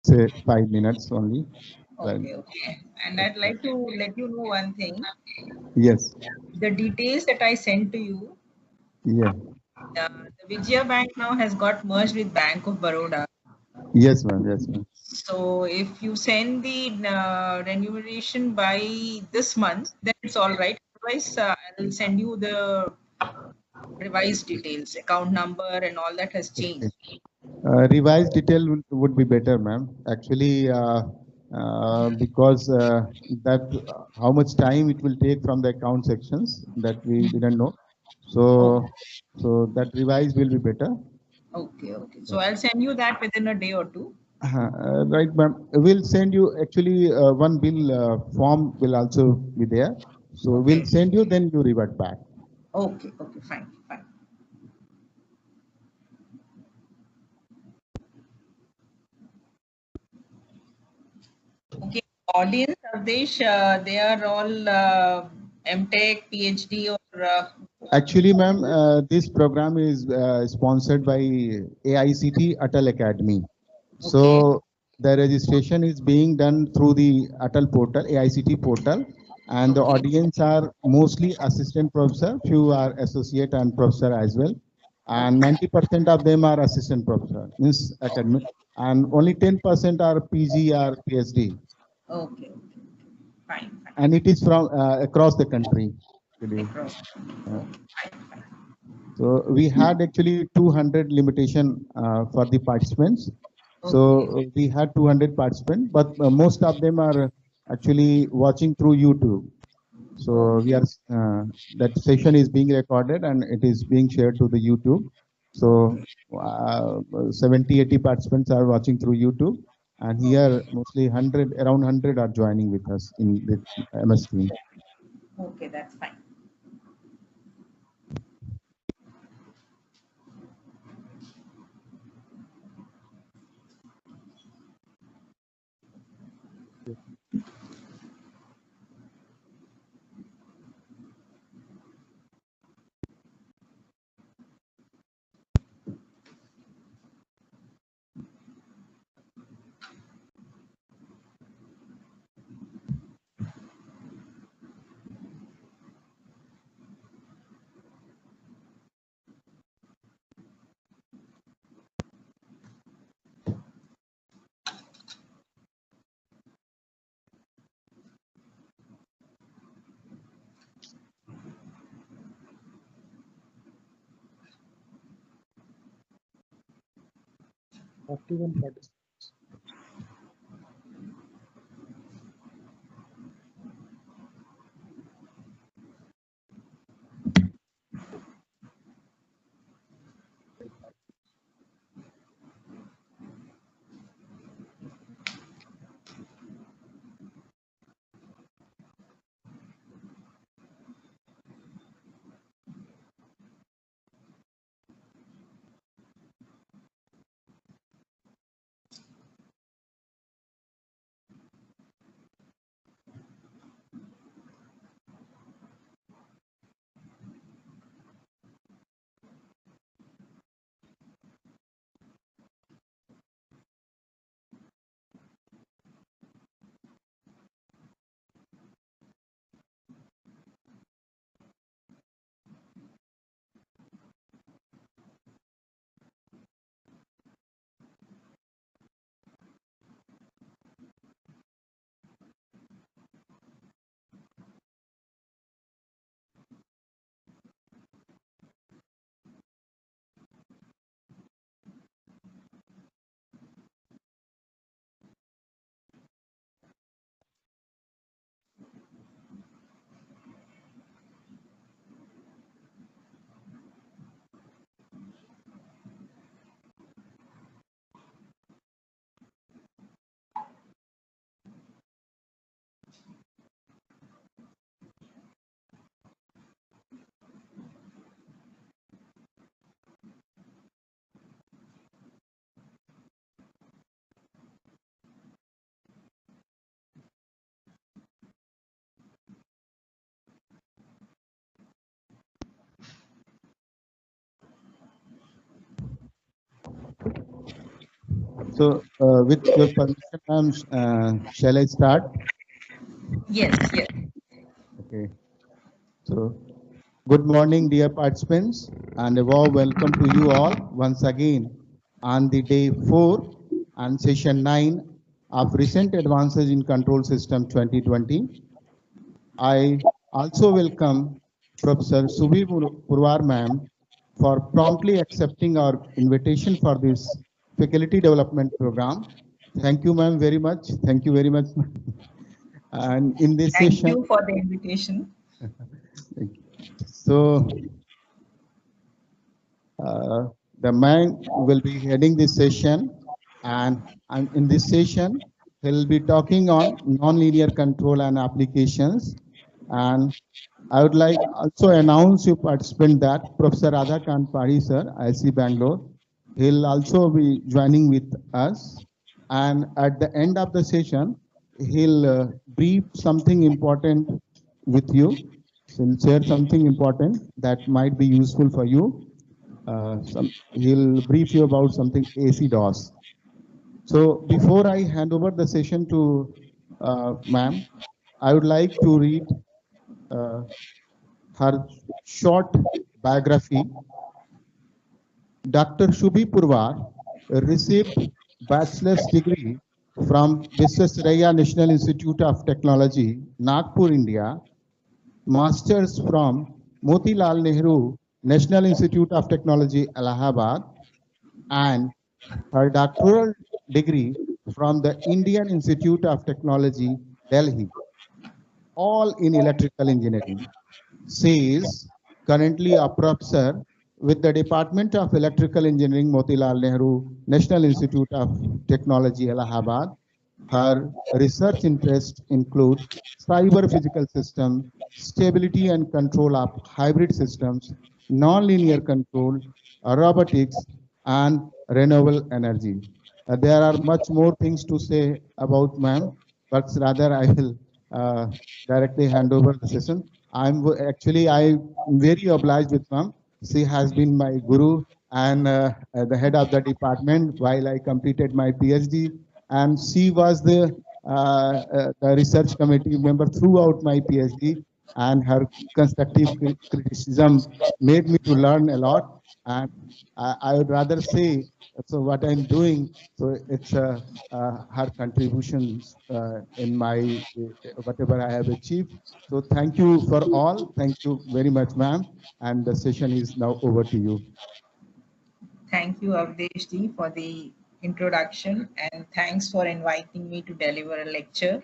say 5 minutes only. Right. Okay, okay. And I'd like to let you know one thing. Yes. The details that I sent to you, Yeah. the Vijaya Bank now has got merged with Bank of Baroda. Yes, ma'am. Yes, ma'am. So if you send the remuneration by this month, then it's all right. Otherwise, I'll send you the revised details, account number, and all that has changed. Revised detail would be better, ma'am. Actually, because that how much time it will take from the account sections that we didn't know. Oh, So that revised will be better. okay, okay. So I'll send you that within a day or two. Right, ma'am. We'll send you actually one bill form will also be there. So we'll Okay, send you, then you revert back. okay, okay, fine, fine. Okay, audience, Avdesh, they are all MTech, PhD, or Actually, ma'am, this program is sponsored by AICT Atal Academy. okay, So the registration is being done through the Atal portal, AICT portal, and the okay, audience are mostly assistant professor, few are associate and professor as well, and okay, 90% of them are assistant professor, means academic, and only 10% are PG or PhD, okay, okay, fine, fine. and it is from across the country. Actually. Across. Uh, Okay, fine, fine. So we had actually 200 limitation for the participants. So Okay, we had 200 participants, but most of them are actually watching through YouTube. So we okay, are that session is being recorded and it is being shared to the YouTube. So okay, 70, 80 participants are watching through YouTube, and here okay, mostly 100, around 100 are joining with us in the MS team. okay, that's fine. So, with your permission, ma'am, shall I start? Yes, yes. Okay. So, good morning, dear participants, and a warm welcome to you all once again on the day 4 and session 9 of recent advances in control system 2020. I also welcome Professor Subhi Purwar ma'am for promptly accepting our invitation for this faculty development program. Thank you, ma'am, very much. Thank you very much. And in this Thank session, you for the invitation. so the man will be heading this session, and in this session, he'll be talking on nonlinear control and applications. And I would like also announce you participant that Professor Radhakant Pari sir, IC Bangalore, he'll also be joining with us. And at the end of the session, he'll brief something important with you. So he'll share something important that might be useful for you. He'll brief you about something AC DOS. So before I hand over the session to ma'am, I would like to read uh, her short biography. Dr. Shubhi Purwar received bachelor's degree from Visvesvaraya National Institute of Technology, Nagpur, India, master's from Motilal Nehru National Institute of Technology, Allahabad, and her doctoral degree from the Indian Institute of Technology, Delhi, all in electrical engineering. She is currently a professor with the Department of Electrical Engineering, Motilal Nehru National Institute of Technology, Allahabad. Her research interests include cyber physical systems, stability and control of hybrid systems, nonlinear control, robotics, and renewable energy. There are much more things to say about ma'am, but rather I will directly hand over the session. I'm very obliged with ma'am. She has been my guru and the head of the department while I completed my PhD, and she was the research committee member throughout my PhD, and her constructive criticism made me to learn a lot. And I would rather say, so what I'm doing, so it's her contributions in my whatever I have achieved. So thank you for all. Thank you very much, ma'am. And the session is now over to you. Thank you, Avdesh ji, for the introduction, and thanks for inviting me to deliver a lecture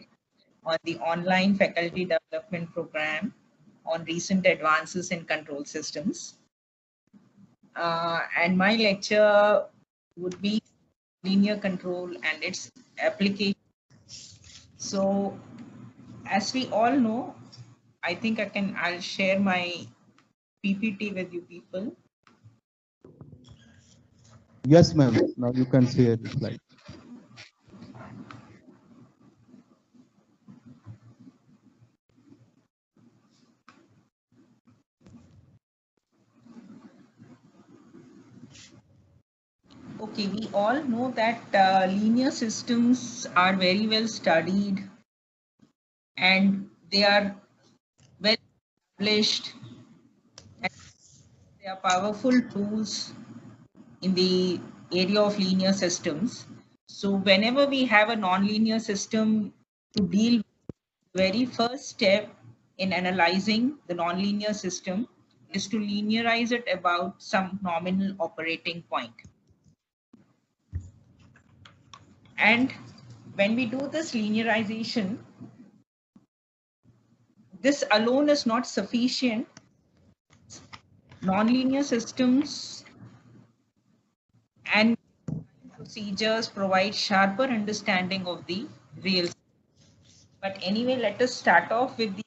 on the online faculty development program on recent advances in control systems. And my lecture would be linear control and its application. So, as we all know, I think I'll share my PPT with you people. Yes, ma'am. Now you can share the slide. Okay, we all know that linear systems are very well studied and they are well established, and they are powerful tools in the area of linear systems. So whenever we have a nonlinear system to deal with, the very first step in analyzing the nonlinear system is to linearize it about some nominal operating point. And when we do this linearization, this alone is not sufficient. Nonlinear systems and procedures provide sharper understanding of the real. But anyway, let us start off with the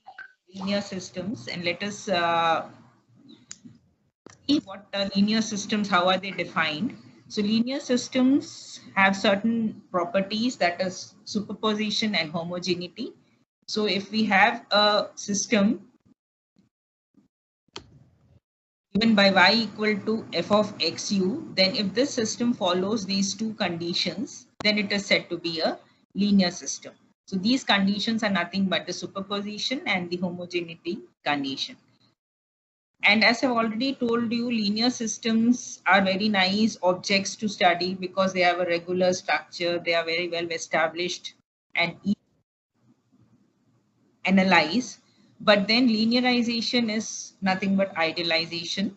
linear systems and let us see what linear systems, how are they defined. So linear systems have certain properties, that is superposition and homogeneity. So if we have a system given by y equal to f of xu, then if this system follows these two conditions, then it is said to be a linear system. So these conditions are nothing but the superposition and the homogeneity condition. And as I've already told you, linear systems are very nice objects to study because they have a regular structure, they are very well established and easy to analyze. But then linearization is nothing but idealization.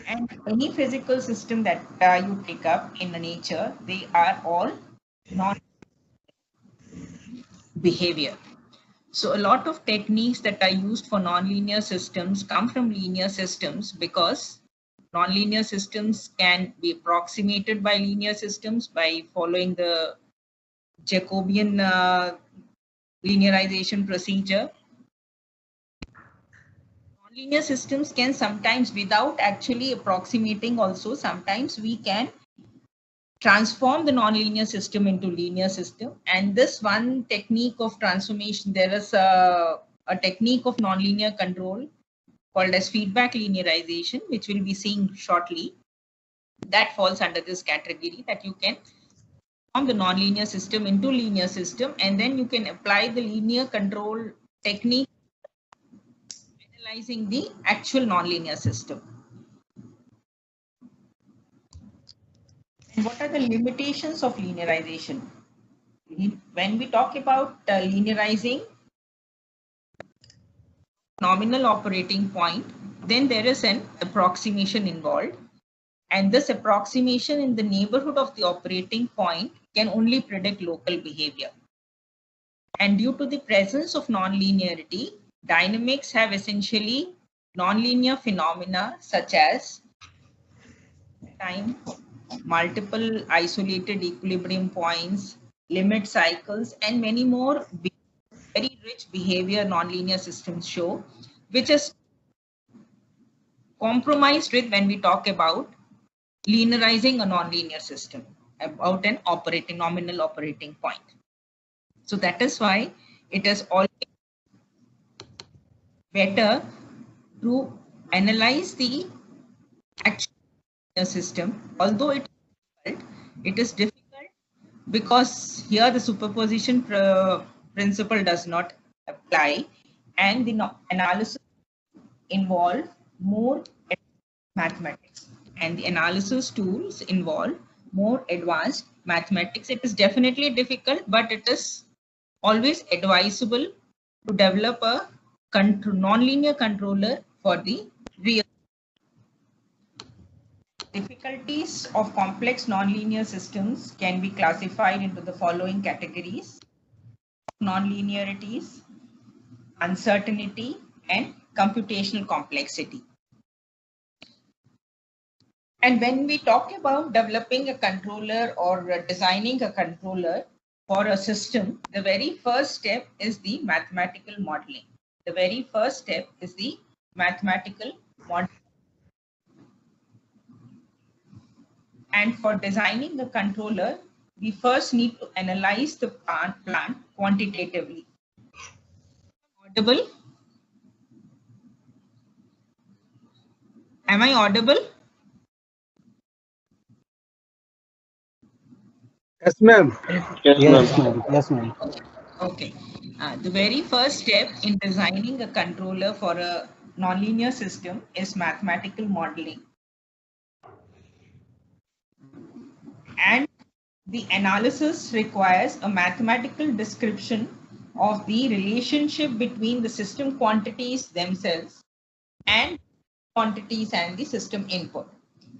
And any physical system that you take up in the nature, they are all non-behavior. So a lot of techniques that are used for nonlinear systems come from linear systems because nonlinear systems can be approximated by linear systems by following the Jacobian linearization procedure. Nonlinear systems can sometimes, without actually approximating also, sometimes we can transform the nonlinear system into linear system. And this one technique of transformation, there is a technique of nonlinear control called as feedback linearization, which we'll be seeing shortly. That falls under this category, that you can transform the nonlinear system into linear system, and then you can apply the linear control technique analyzing the actual nonlinear system. And what are the limitations of linearization? When we talk about linearizing nominal operating point, then there is an approximation involved. And this approximation in the neighborhood of the operating point can only predict local behavior. And due to the presence of nonlinearity, dynamics have essentially nonlinear phenomena such as time, multiple isolated equilibrium points, limit cycles, and many more very rich behavior nonlinear systems show, which is compromised with when we talk about linearizing a nonlinear system about an operating nominal operating point. So that is why it is always better to analyze the actual system, although it is difficult because here the superposition principle does not apply, and the analysis involve more mathematics, and the analysis tools involve more advanced mathematics. It is definitely difficult, but it is always advisable to develop a nonlinear controller for the real. Difficulties of complex nonlinear systems can be classified into the following categories: nonlinearities, uncertainty, and computational complexity. And when we talk about developing a controller or designing a controller for a system, the very first step is the mathematical modeling. The very first step is the mathematical modeling. And for designing the controller, we first need to analyze the plan quantitatively. Audible? Am I audible? Yes, ma'am. Yes, ma'am. Yes, ma'am. Okay. The very first step in designing a controller for a nonlinear system is mathematical modeling. And the analysis requires a mathematical description of the relationship between the system quantities themselves and quantities and the system input,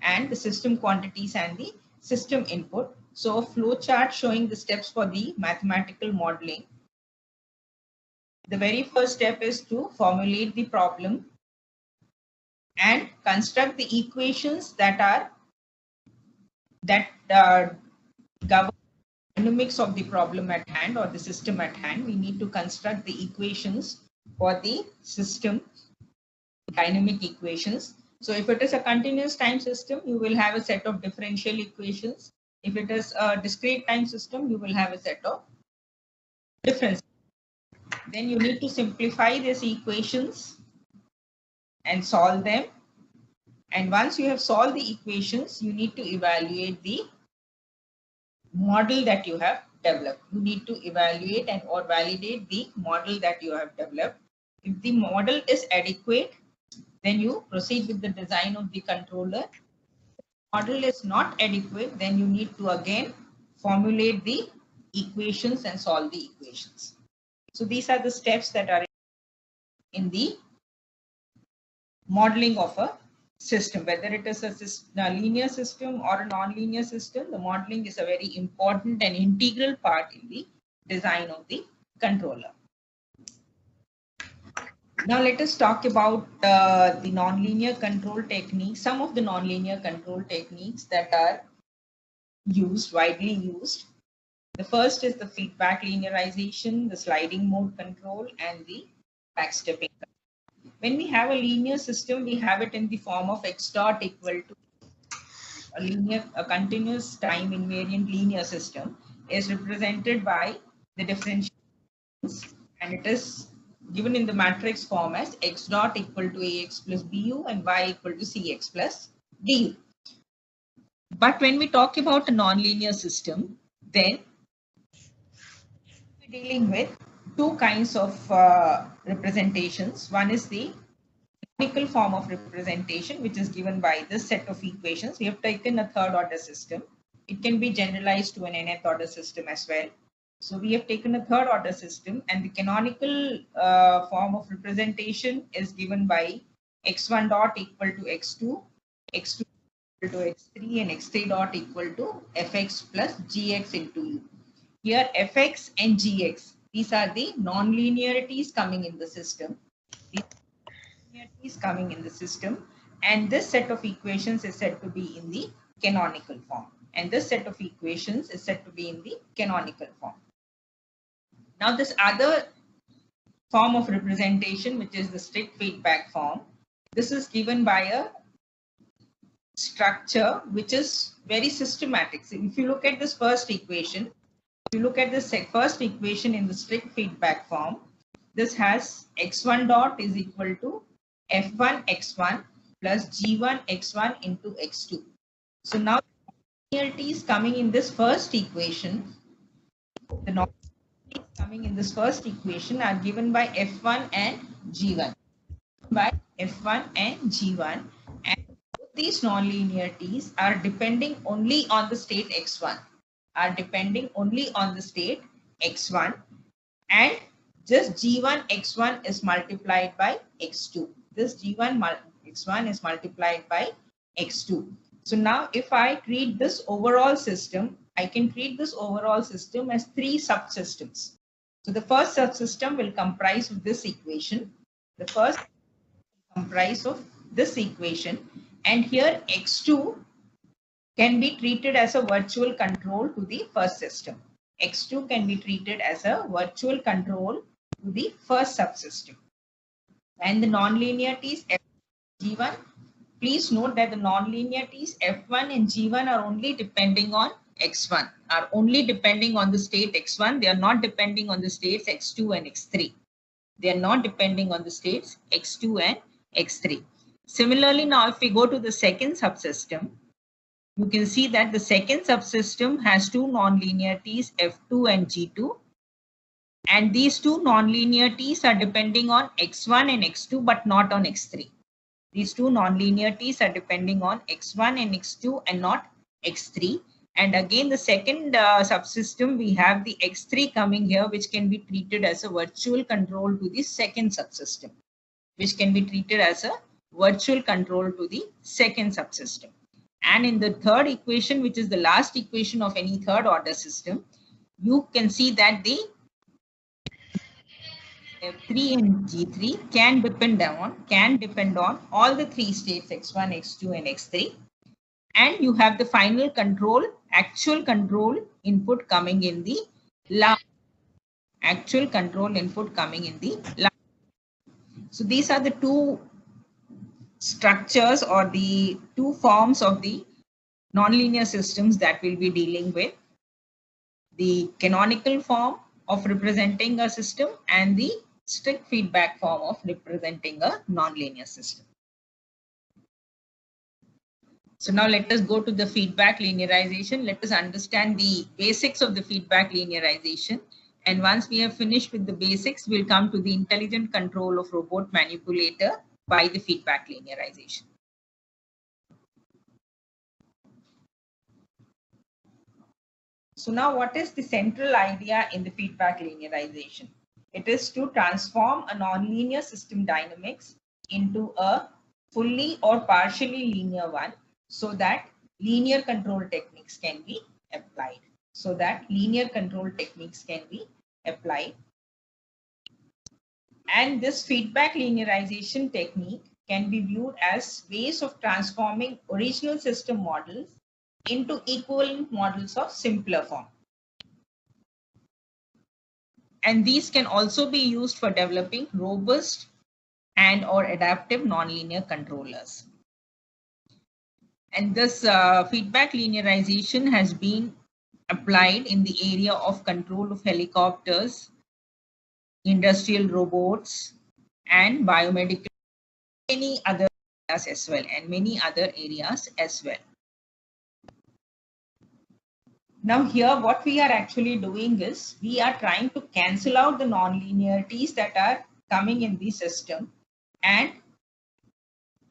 and the system quantities and the system input. So a flow chart showing the steps for the mathematical modeling. The very first step is to formulate the problem and construct the equations that govern dynamics of the problem at hand or the system at hand. We need to construct the equations for the system, dynamic equations. So if it is a continuous time system, you will have a set of differential equations. If it is a discrete time system, you will have a set of difference. Then you need to simplify these equations and solve them. And once you have solved the equations, you need to evaluate the model that you have developed. You need to evaluate and or validate the model that you have developed. If the model is adequate, then you proceed with the design of the controller. Model is not adequate, then you need to again formulate the equations and solve the equations. So these are the steps that are in the modeling of a system, whether it is a linear system or a non-linear system. The modeling is a very important and integral part in the design of the controller. Now let us talk about the nonlinear control techniques, some of the nonlinear control techniques that are widely used. The first is the feedback linearization, the sliding mode control, and the backstepping. When we have a linear system, we have it in the form of x dot equal to a continuous time invariant linear system is represented by the differential, and it is given in the matrix form as x dot equal to ax plus bu and y equal to cx plus du. But when we talk about a nonlinear system, then we're dealing with two kinds of representations. One is the canonical form of representation, which is given by this set of equations. We have taken a third order system. It can be generalized to an nth order system as well. So we have taken a third order system, and the canonical form of representation is given by x1 dot equal to x2, x2 equal to x3, and x3 dot equal to fx plus gx into u. Here fx and gx, these are the non-linearities coming in the system. These is coming in the system, and this set of equations is said to be in the canonical form, and this set of equations is said to be in the canonical form. Now this other form of representation, which is the strict feedback form, this is given by a structure which is very systematic. So if you look at this first equation, if you look at this first equation in the strict feedback form, this has x1 dot is equal to f1 x1 plus g1 x1 into x2. So now linearities coming in this first equation, the non-linearities coming in this first equation are given by f1 and g1. By f1 and g1, and these non-linearities are depending only on the state x1, and just g1 x1 is multiplied by x2. This g1 x1 is multiplied by x2. So now if I treat this overall system, I can treat this overall system as three subsystems. So the first subsystem will comprise of this equation. The first comprise of this equation, and here x2 can be treated as a virtual control to the first system. X2 can be treated as a virtual control to the first subsystem. And the nonlinearities f g1, please note that the nonlinearities f1 and g1 are only depending on x1, are only depending on the state x1. They are not depending on the states x2 and x3. They are not depending on the states x2 and x3. Similarly, now if we go to the second subsystem, you can see that the second subsystem has two nonlinearities f2 and g2, and these two nonlinearities are depending on x1 and x2 but not on x3. These two nonlinearities are depending on x1 and x2 and not x3. And again, the second subsystem, we have the x3 coming here, which can be treated as a virtual control to the second subsystem, And in the third equation, which is the last equation of any third order system, you can see that the F3 and G3 can depend on all the three states x1, x2, and x3. And you have the final control, actual control input coming in the last. So these are the two structures or the two forms of the nonlinear systems that we'll be dealing with: the canonical form of representing a system and the strict feedback form of representing a nonlinear system. So now let us go to the feedback linearization. Let us understand the basics of the feedback linearization. And once we have finished with the basics, we'll come to the intelligent control of robot manipulator by the feedback linearization. So now what is the central idea in the feedback linearization? It is to transform a nonlinear system dynamics into a fully or partially linear one so that linear control techniques can be applied. And this feedback linearization technique can be viewed as ways of transforming original system models into equivalent models of simpler form. And these can also be used for developing robust and or adaptive nonlinear controllers. And this feedback linearization has been applied in the area of control of helicopters, industrial robots, and biomedical, many other areas as well, Now here what we are actually doing is we are trying to cancel out the non-linearities that are coming in the system, and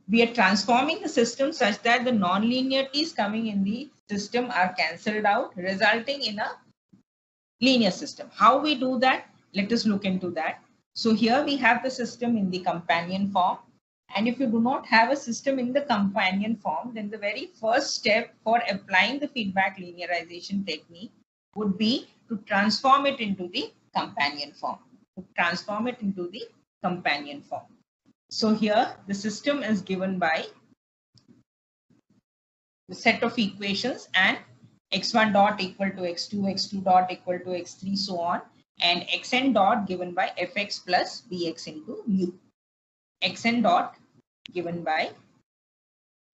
we are transforming the system such that the non-linearities coming in the system are cancelled out, resulting in a linear system. How we do that? Let us look into that. So here we have the system in the companion form. And if you do not have a system in the companion form, then the very first step for applying the feedback linearization technique would be to transform it into the companion form. So here the system is given by the set of equations, and x1 dot equal to x2, x2 dot equal to x3, so on, and xn dot given by fx plus bx into u. Xn dot given by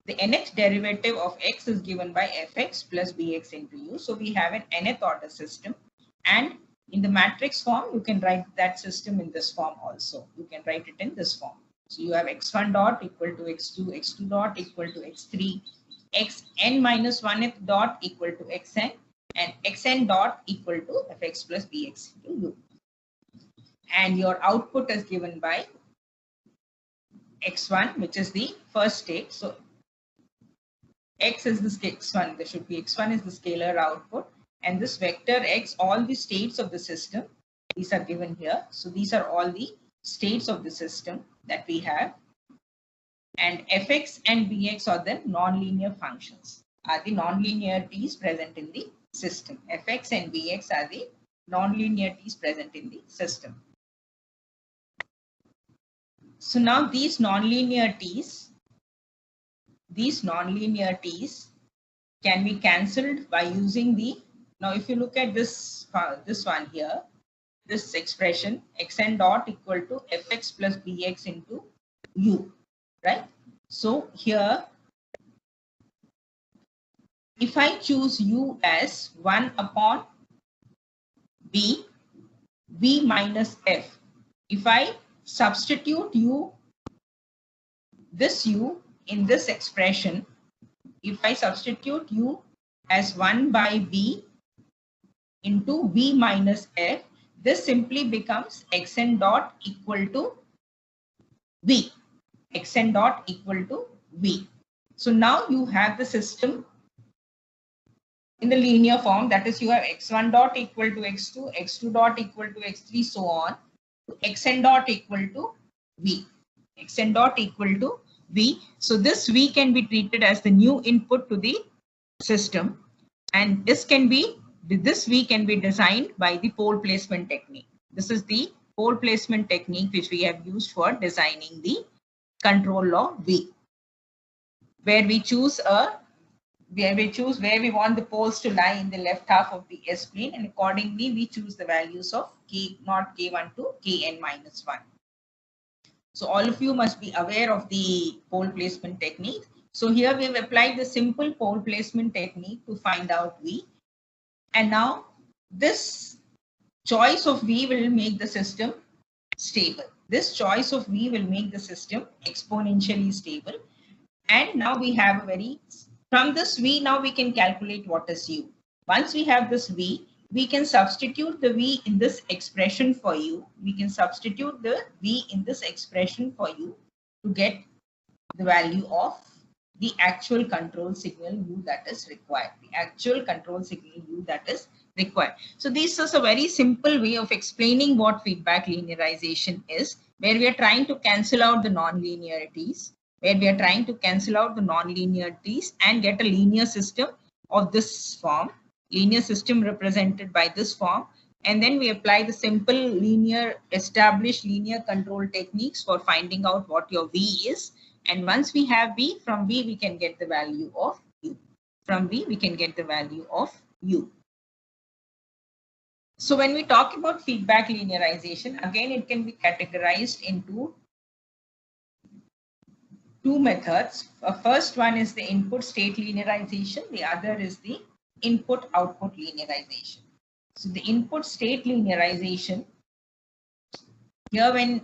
the nth derivative of x is given by fx plus bx into u. So we have an nth order system, and in the matrix form you can write that system in this form also. You can write it in this form. So you have x1 dot equal to x2, x2 dot equal to x3, xn minus 1th dot equal to xn, and xn dot equal to fx plus bx into u. And your output is given by x1, which is the first state. So x is the x1, there should be x1 is the scalar output, and this vector x, all the states of the system, these are given here. So these are all the states of the system that we have, and fx and bx are the nonlinear functions, are the nonlinearities present in the system. Fx and bx are the nonlinearities present in the system. So now these nonlinearities can be cancelled by using the, now if you look at this one here, this expression xn dot equal to fx plus bx into u, right? So here, if I choose u as 1 upon b, v minus f, if I substitute u, this u in this expression, if I substitute u as 1 by b into v minus f, this simply becomes xn dot equal to v. Xn dot equal to v. So now you have the system in the linear form, that is you have x1 dot equal to x2, x2 dot equal to x3, so on, to xn dot equal to v. Xn dot equal to v. So this v can be treated as the new input to the system, and this v can be designed by the pole placement technique. This is the pole placement technique which we have used for designing the control law v, where we choose where we want the poles to lie in the left half of the S plane, and accordingly we choose the values of k naught, k1 to kn minus 1. So all of you must be aware of the pole placement technique. So here we have applied the simple pole placement technique to find out v, and now this choice of v will make the system stable. This choice of v will make the system exponentially stable. And now we have a very From this V, now we can calculate what is U. Once we have this V, we can substitute the V in this expression for U. We can substitute the V in this expression for U to get the value of the actual control signal U that is required. The actual control signal U that is required. So this is a very simple way of explaining what feedback linearization is, where we are trying to cancel out the non-linearities, and get a linear system of this form, linear system represented by this form. And then we apply the simple established linear control techniques for finding out what your V is. And once we have V, from V we can get the value of U. From V we can get the value of U. So when we talk about feedback linearization, again it can be categorized into two methods. First one is the input state linearization. The other is the input output linearization. So the input state linearization, here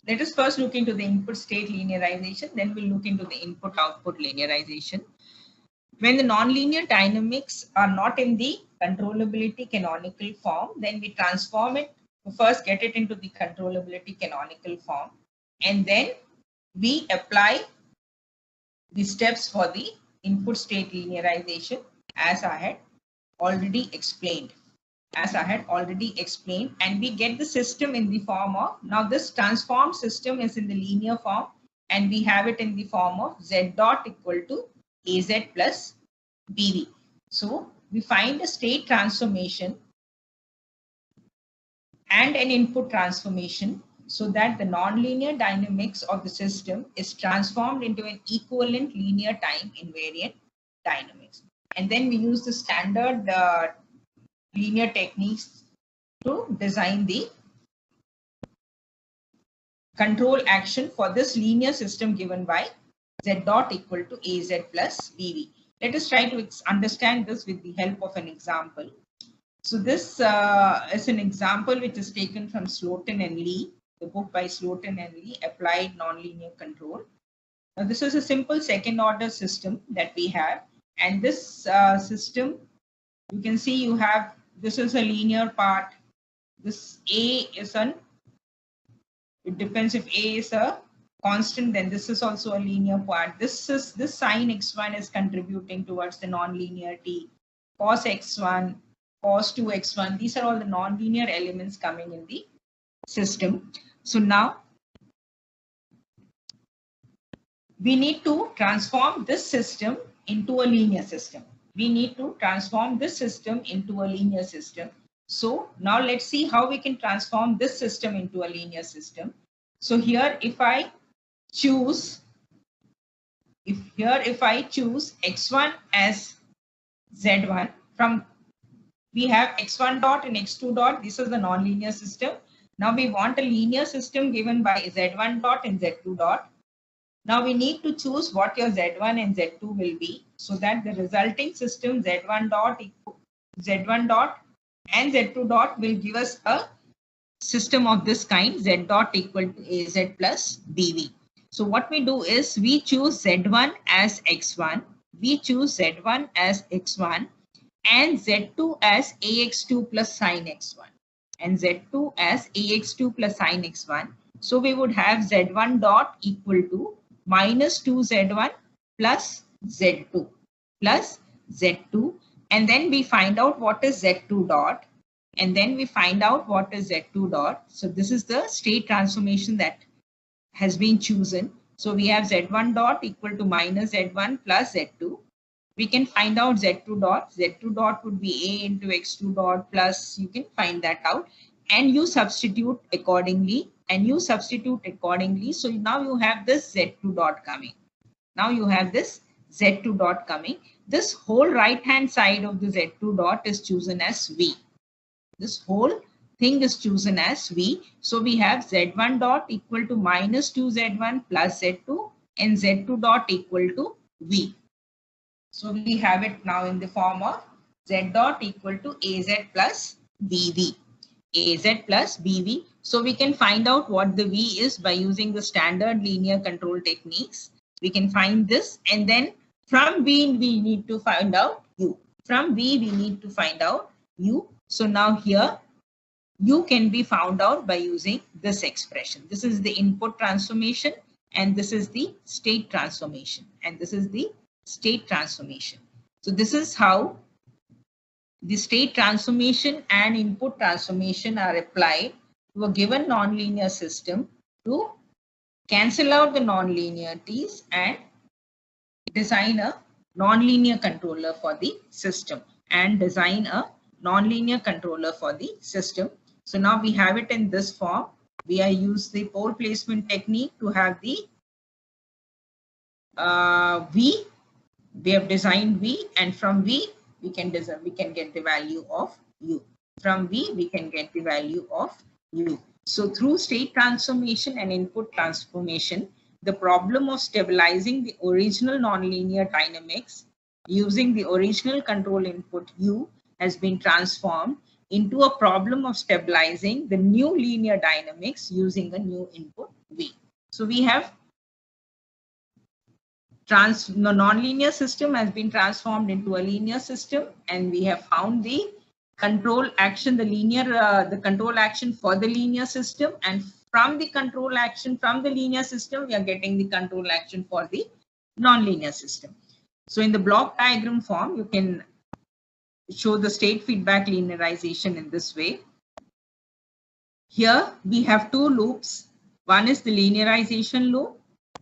let us first look into the input state linearization, then we'll look into the input output linearization. When the nonlinear dynamics are not in the controllability canonical form, then we transform it to first get it into the controllability canonical form, and then we apply the steps for the input state linearization as I had already explained. And we get the system in the form of, now this transformed system is in the linear form, and we have it in the form of Z dot equal to AZ plus BV. So we find a state transformation and an input transformation so that the nonlinear dynamics of the system is transformed into an equivalent linear time invariant dynamics. And then we use the standard linear techniques to design the control action for this linear system given by Z dot equal to AZ plus BV. Let us try to understand this with the help of an example. So this is an example which is taken from Slotin and Lee, the book by Slotin and Lee, Applied Nonlinear Control. Now this is a simple second order system that we have, and this system, you can see you have, this is a linear part, this A is it depends if A is a constant, then this is also a linear part. This sine x1 is contributing towards the nonlinearity, cos x1, cos 2x1, these are all the nonlinear elements coming in the system. So now we need to transform this system into a linear system. So now let's see how we can transform this system into a linear system. So here if I choose x1 as z1, from we have x1 dot and x2 dot, this is the nonlinear system. Now we want a linear system given by z1 dot and z2 dot. Now we need to choose what your z1 and z2 will be, so that the resulting system z1 dot and z2 dot will give us a system of this kind, z dot equal to az plus bv. So what we do is we choose z1 as x1, we choose z1 as x1, and z2 as ax2 plus sine x1, and z2 as ax2 plus sine x1. So we would have z1 dot equal to minus 2z1 plus z2 plus z2, and then we find out what is z2 dot, and then we find out what is z2 dot. So this is the state transformation that has been chosen. So we have z1 dot equal to minus z1 plus z2. We can find out z2 dot. Z2 dot would be a into x2 dot plus, you can find that out, and you substitute accordingly, So now you have this z2 dot coming. This whole right hand side of the z2 dot is chosen as v. This whole thing is chosen as v. So we have z1 dot equal to minus 2z1 plus z2, and z2 dot equal to v. So we have it now in the form of z dot equal to az plus bv. So we can find out what the v is by using the standard linear control techniques. We can find this, and then From V, we need to find out U. From V, we need to find out U. So now here, U can be found out by using this expression. This is the input transformation, and this is the state transformation, and this is the state transformation. So this is how the state transformation and input transformation are applied to a given nonlinear system to cancel out the nonlinearities and design a nonlinear controller for the system So now we have it in this form. We are use the pole placement technique to have the V. We have designed V, and from V we can get the value of U. From V we can get the value of U. So through state transformation and input transformation, the problem of stabilizing the original nonlinear dynamics using the original control input U has been transformed into a problem of stabilizing the new linear dynamics using a new input V. So we have the nonlinear system has been transformed into a linear system, and we have found the control action, the control action for the linear system, and from the control action from the linear system, we are getting the control action for the nonlinear system. So in the block diagram form, you can show the state feedback linearization in this way. Here we have two loops. One is the linearization loop,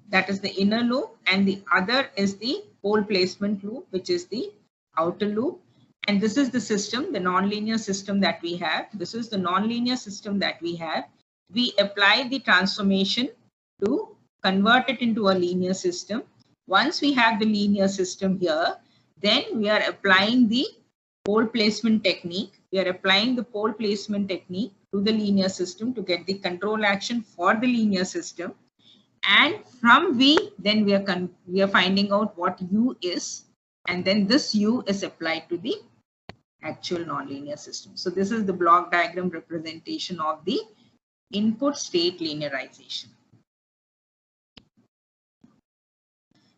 that is the inner loop, and the other is the pole placement loop, which is the outer loop. And this is the system, the nonlinear system that we have. This is the nonlinear system that we have. We apply the transformation to convert it into a linear system. Once we have the linear system here, then we are applying the pole placement technique. We are applying the pole placement technique to the linear system to get the control action for the linear system. And from V, then we are finding out what U is, and then this U is applied to the actual nonlinear system. So this is the block diagram representation of the input state linearization.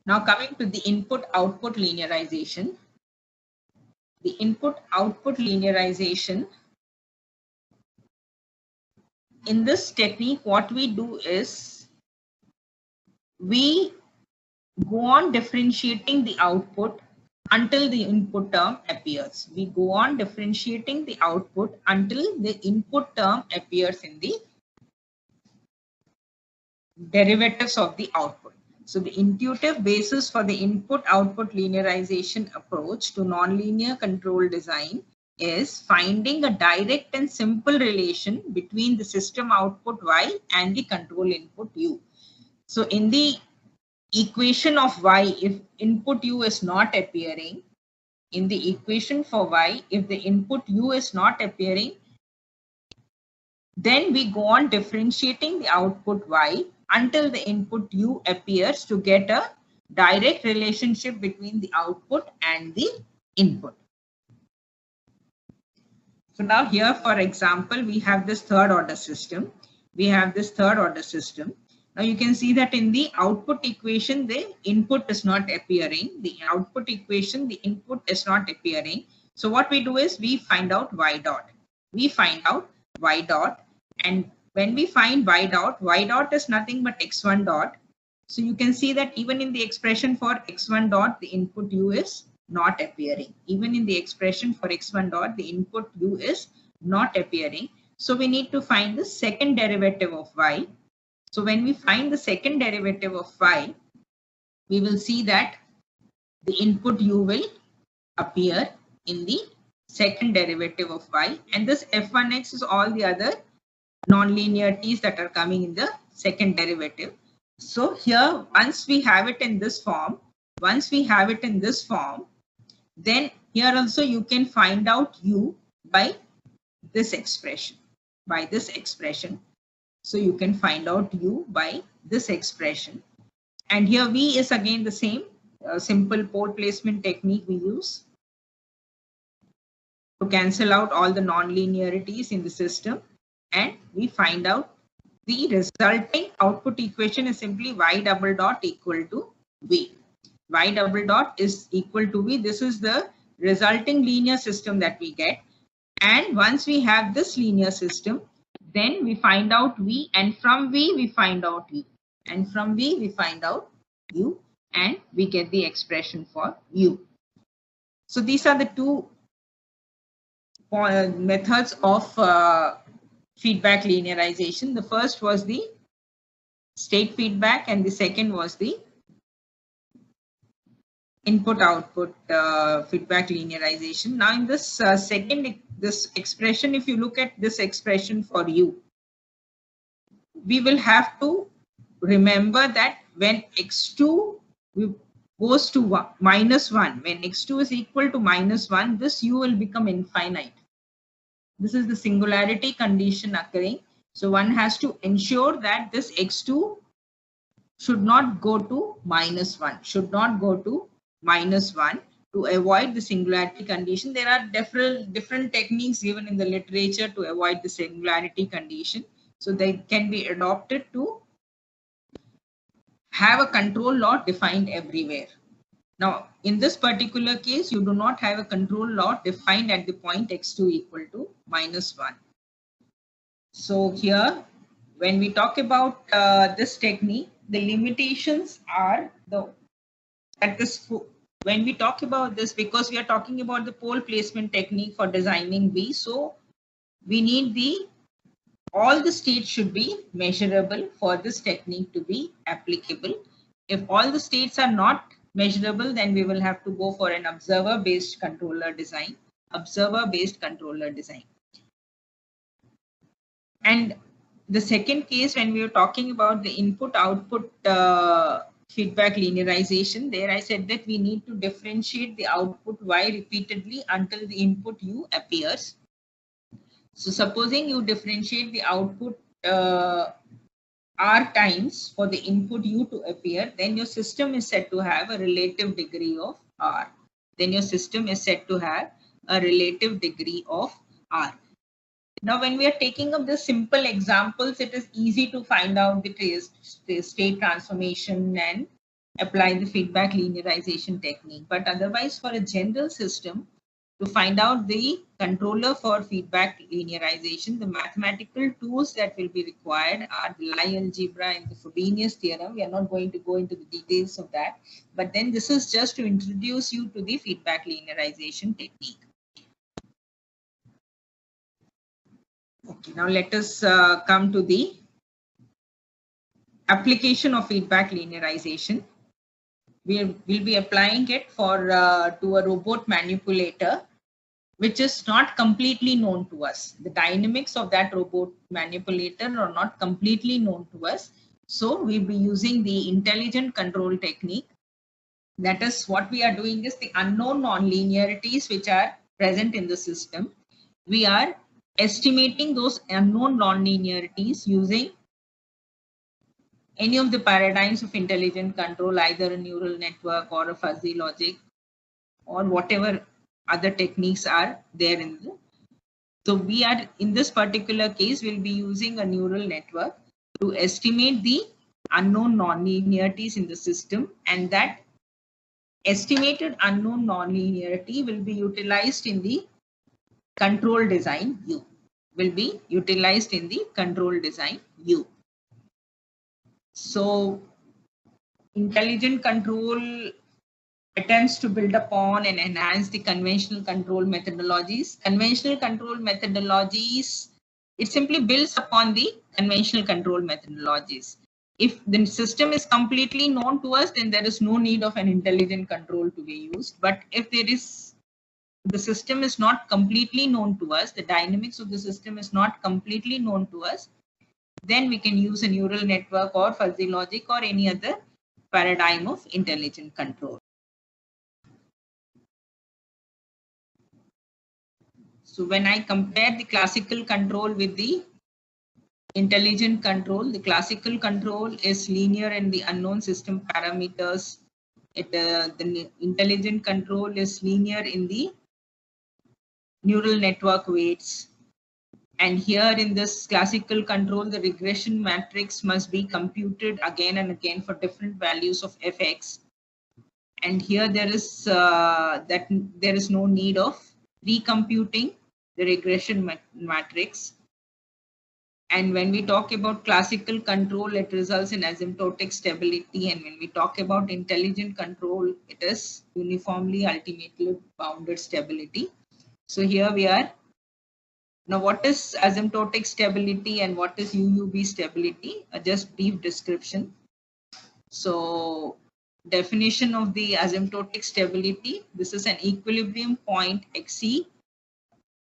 Now coming to the input output linearization. The input output linearization, in this technique, what we do is we go on differentiating the output until the input term appears. We go on differentiating the output until the input term appears in the derivatives of the output. So the intuitive basis for the input-output linearization approach to nonlinear control design is finding a direct and simple relation between the system output Y and the control input U. So in the equation of Y, if input U is not appearing, in the equation for Y, if the input U is not appearing, then we go on differentiating the output Y until the input U appears to get a direct relationship between the output and the input. So now here, for example, we have this third order system. Now you can see that in the output equation, the input is not appearing. The output equation, the input is not appearing. So what we do is we find out Y dot. And when we find Y dot is nothing but X1 dot. So you can see that even in the expression for X1 dot, the input U is not appearing. Even in the expression for X1 dot, the input U is not appearing. So we need to find the second derivative of Y. So when we find the second derivative of Y, we will see that the input U will appear in the second derivative of Y. And this F1x is all the other nonlinearities that are coming in the second derivative. So here, once we have it in this form, then here also you can find out U by this expression. So you can find out U by this expression. And here V is again the same simple pole placement technique we use to cancel out all the nonlinearities in the system. And we find out the resulting output equation is simply Y double dot equal to V. y double dot is equal to v. This is the resulting linear system that we get. And once we have this linear system, then we find out v, and from v we find out u, and from v we find out u, and we get the expression for u. So these are the two methods of feedback linearization. The first was the state feedback, and the second was the input-output feedback linearization. Now in this this expression, if you look at this expression for u, we will have to remember that when x2 goes to -1, when x2 is equal to -1, this u will become infinite. This is the singularity condition occurring. So one has to ensure that this x2 should not go to -1, should not go to -1 to avoid the singularity condition. There are different techniques given in the literature to avoid the singularity condition. So they can be adopted to have a control law defined everywhere. Now, in this particular case, you do not have a control law defined at the point x2 equal to -1. So here, when we talk about this technique, the limitations are when we talk about this, because we are talking about the pole placement technique for designing V, so we need all the states should be measurable for this technique to be applicable. If all the states are not measurable, then we will have to go for an observer-based controller design. And the second case, when we were talking about the input-output feedback linearization, there I said that we need to differentiate the output y repeatedly until the input u appears. So supposing you differentiate the output r times for the input u to appear, then your system is said to have a relative degree of r. Now, when we are taking up the simple examples, it is easy to find out the state transformation and apply the feedback linearization technique. But otherwise, for a general system, to find out the controller for feedback linearization, the mathematical tools that will be required are the Lie algebra and the Frobenius theorem. We are not going to go into the details of that, but then this is just to introduce you to the feedback linearization technique. Okay, now let us come to the application of feedback linearization. We will be applying it to a robot manipulator, which is not completely known to us. The dynamics of that robot manipulator are not completely known to us. So we'll be using the intelligent control technique. That is, what we are doing is the unknown nonlinearities which are present in the system. We are estimating those unknown nonlinearities using any of the paradigms of intelligent control, either a neural network or a fuzzy logic or whatever other techniques are there in the. So we are, in this particular case, we'll be using a neural network to estimate the unknown nonlinearities in the system, and that estimated unknown nonlinearity will be utilized in the control design U. So intelligent control attempts to build upon and enhance the conventional control methodologies. It simply builds upon the conventional control methodologies. If the system is completely known to us, then there is no need of an intelligent control to be used. But if the system is not completely known to us, the dynamics of the system is not completely known to us, then we can use a neural network or fuzzy logic or any other paradigm of intelligent control. So when I compare the classical control with the intelligent control, the classical control is linear in the unknown system parameters. The intelligent control is linear in the neural network weights. And here in this classical control, the regression matrix must be computed again and again for different values of fx. And here there is there is no need of recomputing the regression matrix. And when we talk about classical control, it results in asymptotic stability. And when we talk about intelligent control, it is uniformly ultimately bounded stability. So here we are. Now, what is asymptotic stability and what is UUB stability? Just brief description. So definition of the asymptotic stability, this is an equilibrium point XC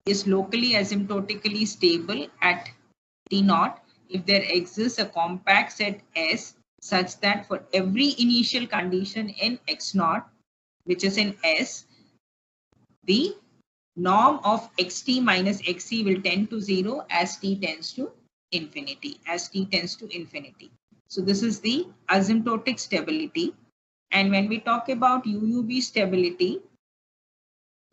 is locally asymptotically stable at T0 if there exists a compact set S such that for every initial condition in X0, which is in S, the norm of xt minus xc will tend to 0 as t tends to infinity, So this is the asymptotic stability. And when we talk about UUB stability,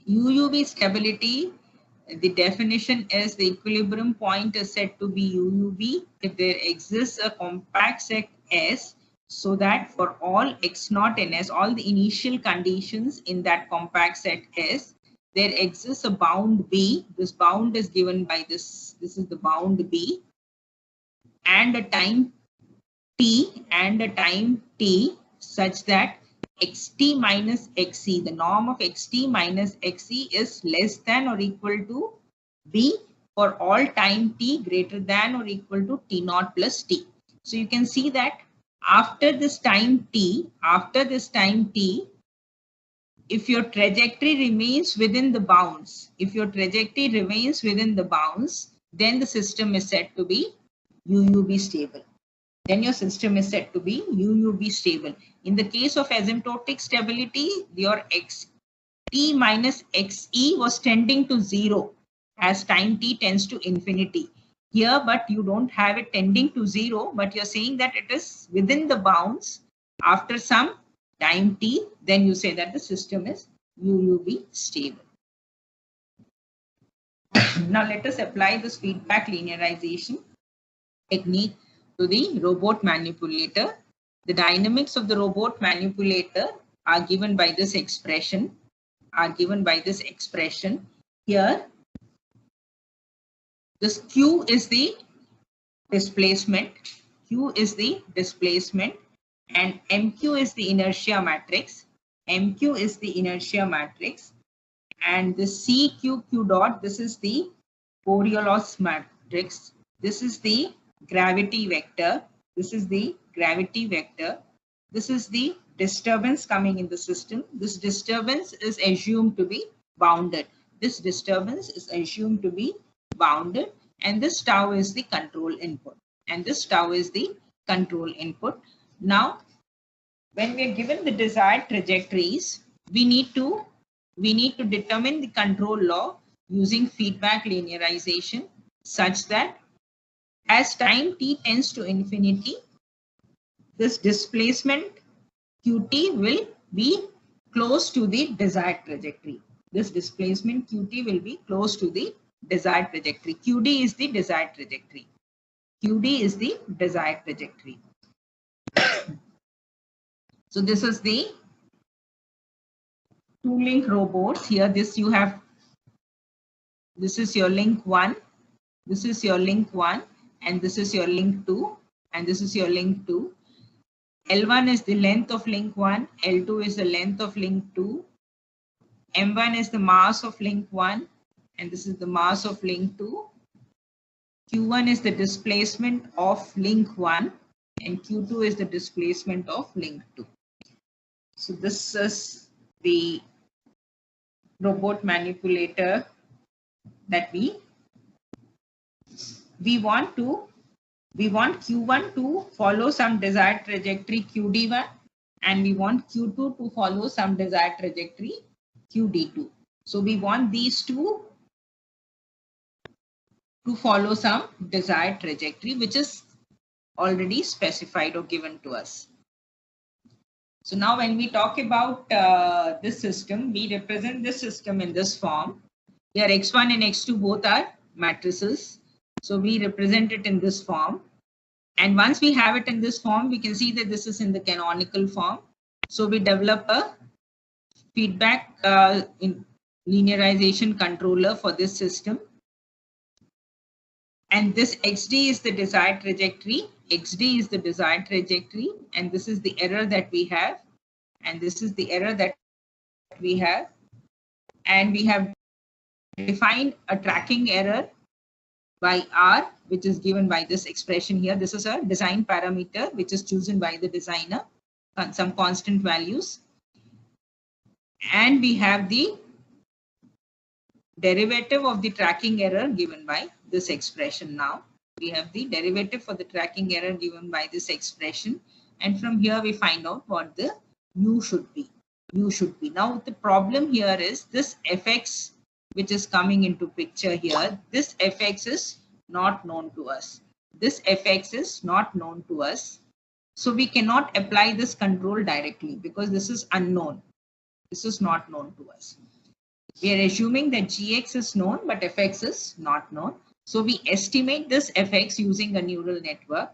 the definition is the equilibrium point is said to be UUB if there exists a compact set S so that for all x0 and S, all the initial conditions in that compact set S, there exists a bound B. This bound is given by this is the bound B, and a time T such that xt minus xc, the norm of xt minus xc is less than or equal to B for all time t greater than or equal to t0 plus t. So you can see that after this time t, if your trajectory remains within the bounds, then the system is said to be UUB stable. In the case of asymptotic stability, your xt minus xe was tending to 0 as time t tends to infinity. Here, but you don't have it tending to 0, but you're saying that it is within the bounds after some time t, then you say that the system is UUB stable. Now let us apply this feedback linearization technique to the robot manipulator. The dynamics of the robot manipulator are given by this expression. Here, this Q is the displacement, and MQ is the inertia matrix. And the CQQ dot, this is the Coriolis matrix. This is the gravity vector. This is the disturbance coming in the system. This disturbance is assumed to be bounded. And this tau is the control input. Now, when we are given the desired trajectories, we need to determine the control law using feedback linearization such that as time t tends to infinity, this displacement qt will be close to the desired trajectory. QD is the desired trajectory. So this is the two link robots. Here this is your link 1, and this is your link 2, and this is your link 2. L1 is the length of link 1, L2 is the length of link 2, M1 is the mass of link 1, and this is the mass of link 2. Q1 is the displacement of link 1, and Q2 is the displacement of link 2. So this is the robot manipulator that we want Q1 to follow some desired trajectory QD1, and we want Q2 to follow some desired trajectory QD2. So we want these two to follow some desired trajectory which is already specified or given to us. So now when we talk about this system, we represent this system in this form. Here x1 and x2 both are matrices. So we represent it in this form. And once we have it in this form, we can see that this is in the canonical form. So we develop a feedback in linearization controller for this system. And this XD is the desired trajectory. XD is the desired trajectory. And this is the error that we have. And this is the error that we have. And we have defined a tracking error by R, which is given by this expression here. This is a design parameter, which is chosen by the designer, some constant values. And we have the derivative of the tracking error given by this expression. Now we have the derivative for the tracking error given by this expression, and from here we find out what the u should be. Now the problem here is this fx which is coming into picture here. This fx is not known to us. So we cannot apply this control directly because this is unknown. This is not known to us. We are assuming that Gx is known, but Fx is not known. So we estimate this Fx using a neural network.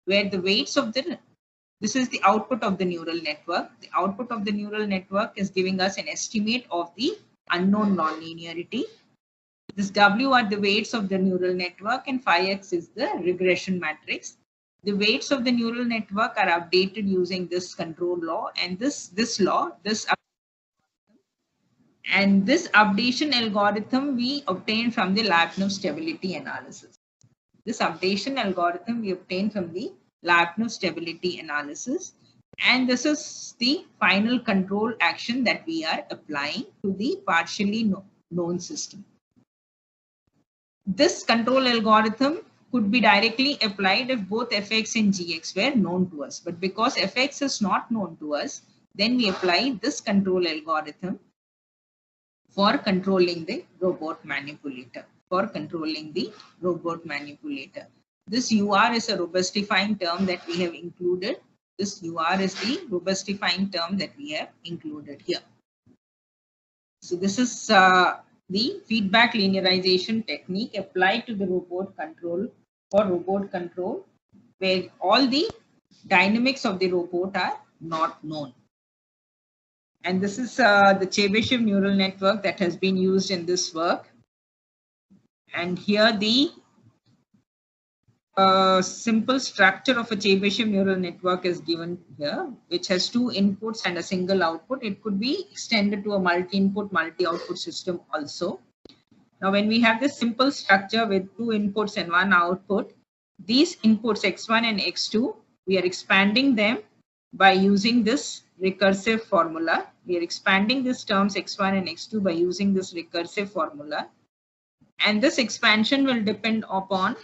Where the weights of this is the output of the neural network. The output of the neural network is giving us an estimate of the unknown nonlinearity. This W are the weights of the neural network, and phi x is the regression matrix. The weights of the neural network are updated using this control law, and this updation algorithm we obtain from the Lyapunov stability analysis. And this is the final control action that we are applying to the partially known system. This control algorithm could be directly applied if both fx and gx were known to us. But because fx is not known to us, then we apply this control algorithm for controlling the robot manipulator. This UR is a robustifying term that we have included. Here. So this is the feedback linearization technique applied to the robot control, where all the dynamics of the robot are not known. And this is the Chebyshev neural network that has been used in this work. And here the simple structure of a Chebyshev neural network is given here, which has 2 inputs and a single output. It could be extended to a multi-input, multi-output system also. Now, when we have this simple structure with 2 inputs and 1 output, these inputs x1 and x2, we are expanding them by using this recursive formula. We are expanding these terms x1 and x2 by using this recursive formula. And this expansion will depend upon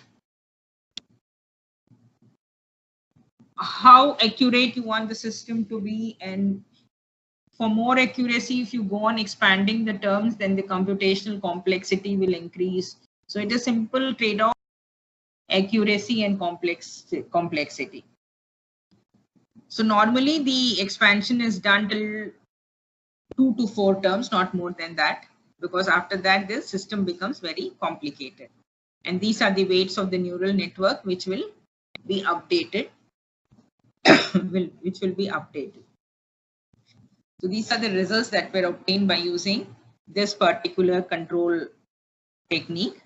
how accurate you want the system to be, and for more accuracy, if you go on expanding the terms, then the computational complexity will increase. So it is a simple trade-off, accuracy and complexity. So normally the expansion is done till 2 to 4 terms, not more than that, because after that the system becomes very complicated. And these are the weights of the neural network which will be updated. So these are the results that were obtained by using this particular control technique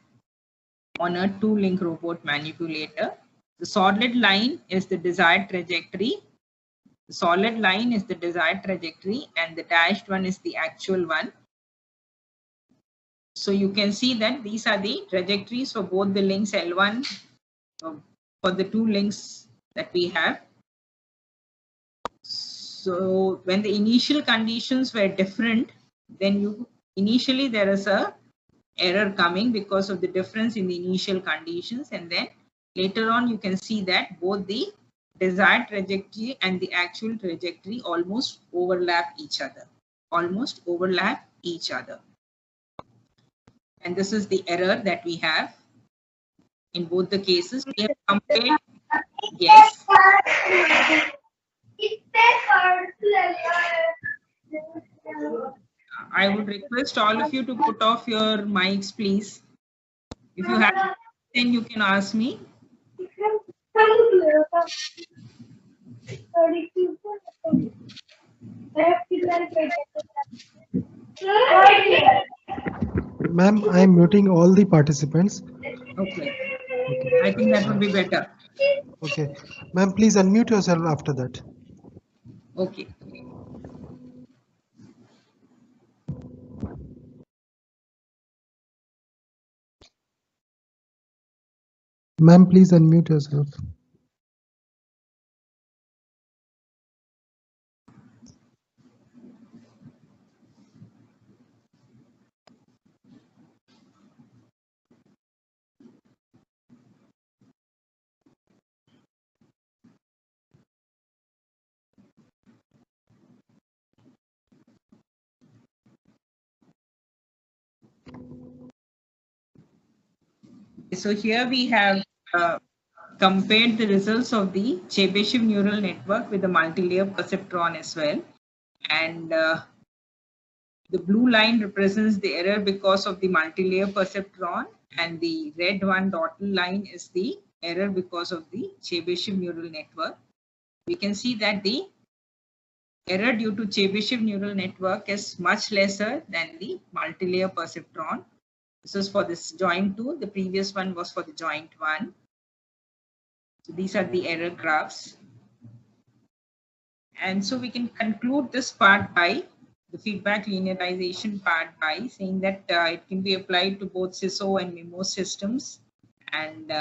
on a 2-link robot manipulator. The solid line is the desired trajectory. And the dashed one is the actual one. So you can see that these are the trajectories for both the links L1 for the 2 links that we have. So when the initial conditions were different, then initially there is a error coming because of the difference in the initial conditions, and then later on you can see that both the desired trajectory and the actual trajectory almost overlap each other. And this is the error that we have in both the cases. We have compared. Yes. I would request all of you to put off your mics, please. If you have, then you can ask me. Ma'am, I am muting all the participants. Okay, Okay. I think that would be better. Okay. Ma'am, please unmute yourself after that. Okay. Ma'am, please unmute yourself. So here we have compared the results of the Chebyshev neural network with the multi-layer perceptron as well. And the blue line represents the error because of the multi-layer perceptron, and the red one dotted line is the error because of the Chebyshev neural network. We can see that the error due to Chebyshev neural network is much lesser than the multi-layer perceptron. This is for this joint 2. The previous one was for the joint 1. So these are the error graphs. And so we can conclude this part by the feedback linearization part by saying that it can be applied to both SISO and MIMO systems. And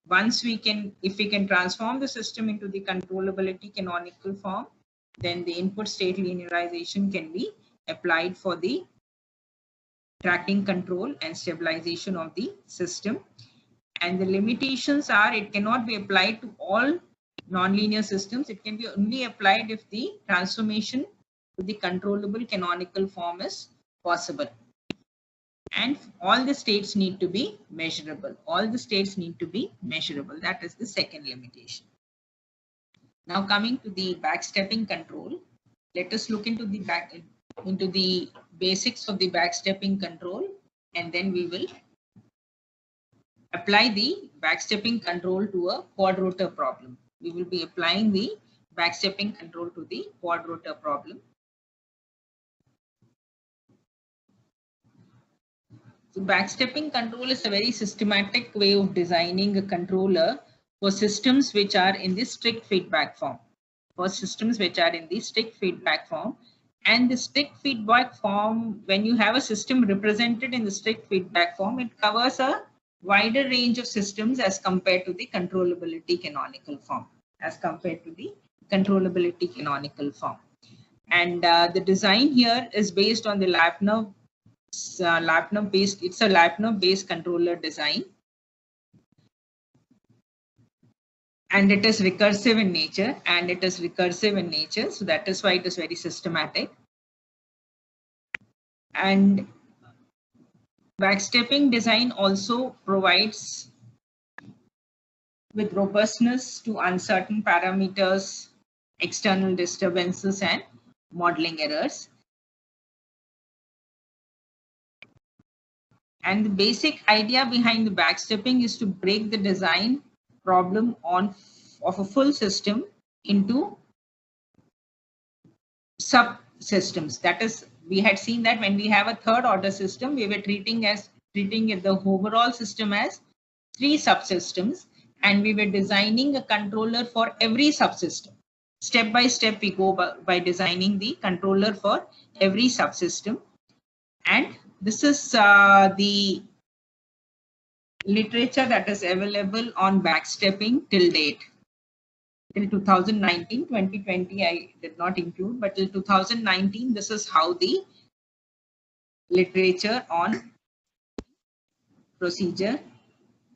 once we can, if we can transform the system into the controllability canonical form, then the input state linearization can be applied for the tracking control and stabilization of the system. And the limitations are it cannot be applied to all nonlinear systems. It can be only applied if the transformation to the controllable canonical form is possible. And all the states need to be measurable. All the states need to be measurable. That is the second limitation. Now coming to the backstepping control, let us look into the basics of the backstepping control, and then we will apply the backstepping control to a quadrotor problem. We will be applying the backstepping control to the quadrotor problem. So backstepping control is a very systematic way of designing a controller for systems which are in the strict feedback form. For systems which are in the strict feedback form. And the strict feedback form, when you have a system represented in the strict feedback form, it covers a wider range of systems as compared to the controllability canonical form. And the design here is based on the Lyapunov based. It's a Lyapunov based controller design, and it is recursive in nature. So that is why it is very systematic. And backstepping design also provides with robustness to uncertain parameters, external disturbances, and modeling errors. And the basic idea behind the backstepping is to break the design problem of a full system into subsystems. That is, we had seen that when we have a third order system, we were treating the overall system as 3 subsystems, and we were designing a controller for every subsystem. Step by step, we go by designing the controller for every subsystem. And this is the literature that is available on backstepping till date. Till 2019, 2020 I did not include, but till 2019, this is how the literature on procedure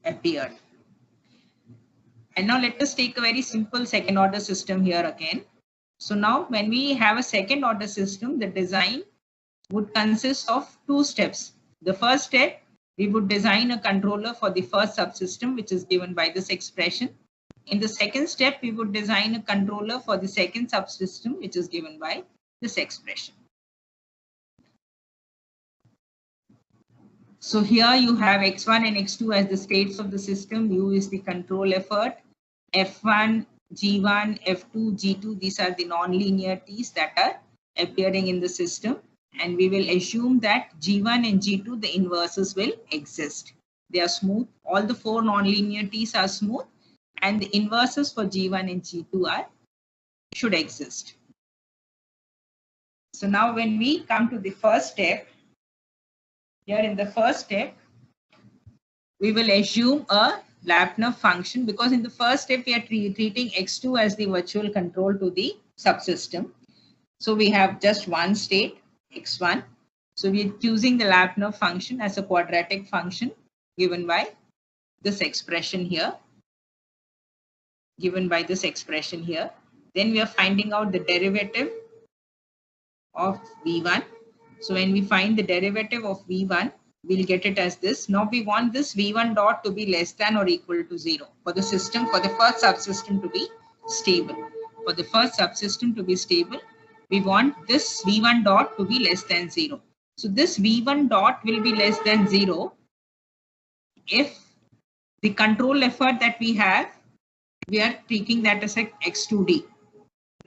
appeared. And now let us take a very simple second order system here again. So now when we have a second order system, the design would consist of 2 steps. The first step, we would design a controller for the first subsystem, which is given by this expression. In the second step, we would design a controller for the second subsystem, which is given by this expression. So here you have x1 and x2 as the states of the system. U is the control effort. F1, G1, F2, G2, these are the non-linearities that are appearing in the system, and we will assume that G1 and G2, the inverses will exist. They are smooth. All the four nonlinearities are smooth, and the inverses for G1 and G2 should exist. So now when we come to the first step, here in the first step, we will assume a Lyapunov function, because in the first step we are treating X2 as the virtual control to the subsystem. So we have just one state, X1. So we are choosing the Lyapunov function as a quadratic function given by this expression here. Then we are finding out the derivative of V1. So when we find the derivative of V1, we'll get it as this. Now we want this V1 dot to be less than or equal to 0 for the system, for the first subsystem to be stable. For the first subsystem to be stable, we want this V1 dot to be less than 0. So this V1 dot will be less than 0 if the control effort that we have, we are taking that as a X2D,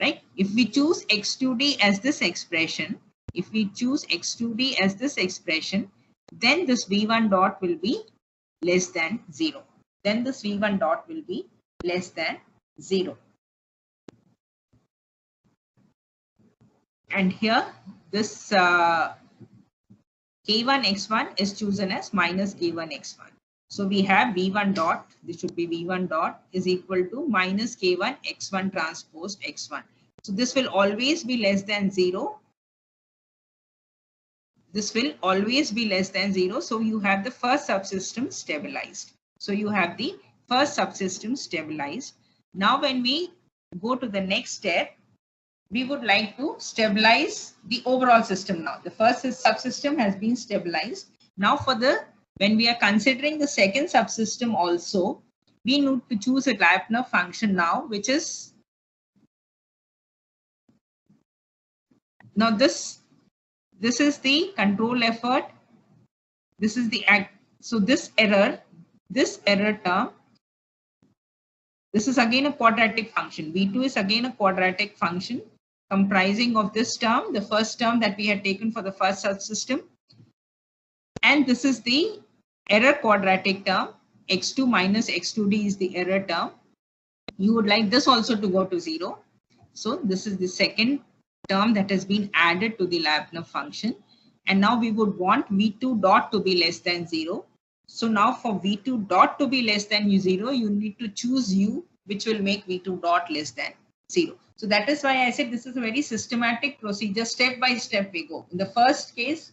right? If we choose X2D as this expression, then this V1 dot will be less than 0. And here this K1x1 is chosen as minus K1x1. So we have V1 dot, this should be V1 dot is equal to minus K1 x1 transpose x1. So this will always be less than 0. So you have the first subsystem stabilized. Now when we go to the next step, we would like to stabilize the overall system now. The first subsystem has been stabilized. Now when we are considering the second subsystem also, we need to choose a Lyapunov function now, which is, now this is the control effort. This is the so this error term, this is again a quadratic function. V2 is again a quadratic function comprising of this term, the first term that we had taken for the first subsystem. And this is the error quadratic term. X2 minus X2D is the error term. You would like this also to go to 0. So this is the second term that has been added to the Lyapunov function. And now we would want V2 dot to be less than 0. So now for V2 dot to be less than 0, you need to choose U, which will make V2 dot less than 0. So that is why I said this is a very systematic procedure. Step by step we go. In the first case,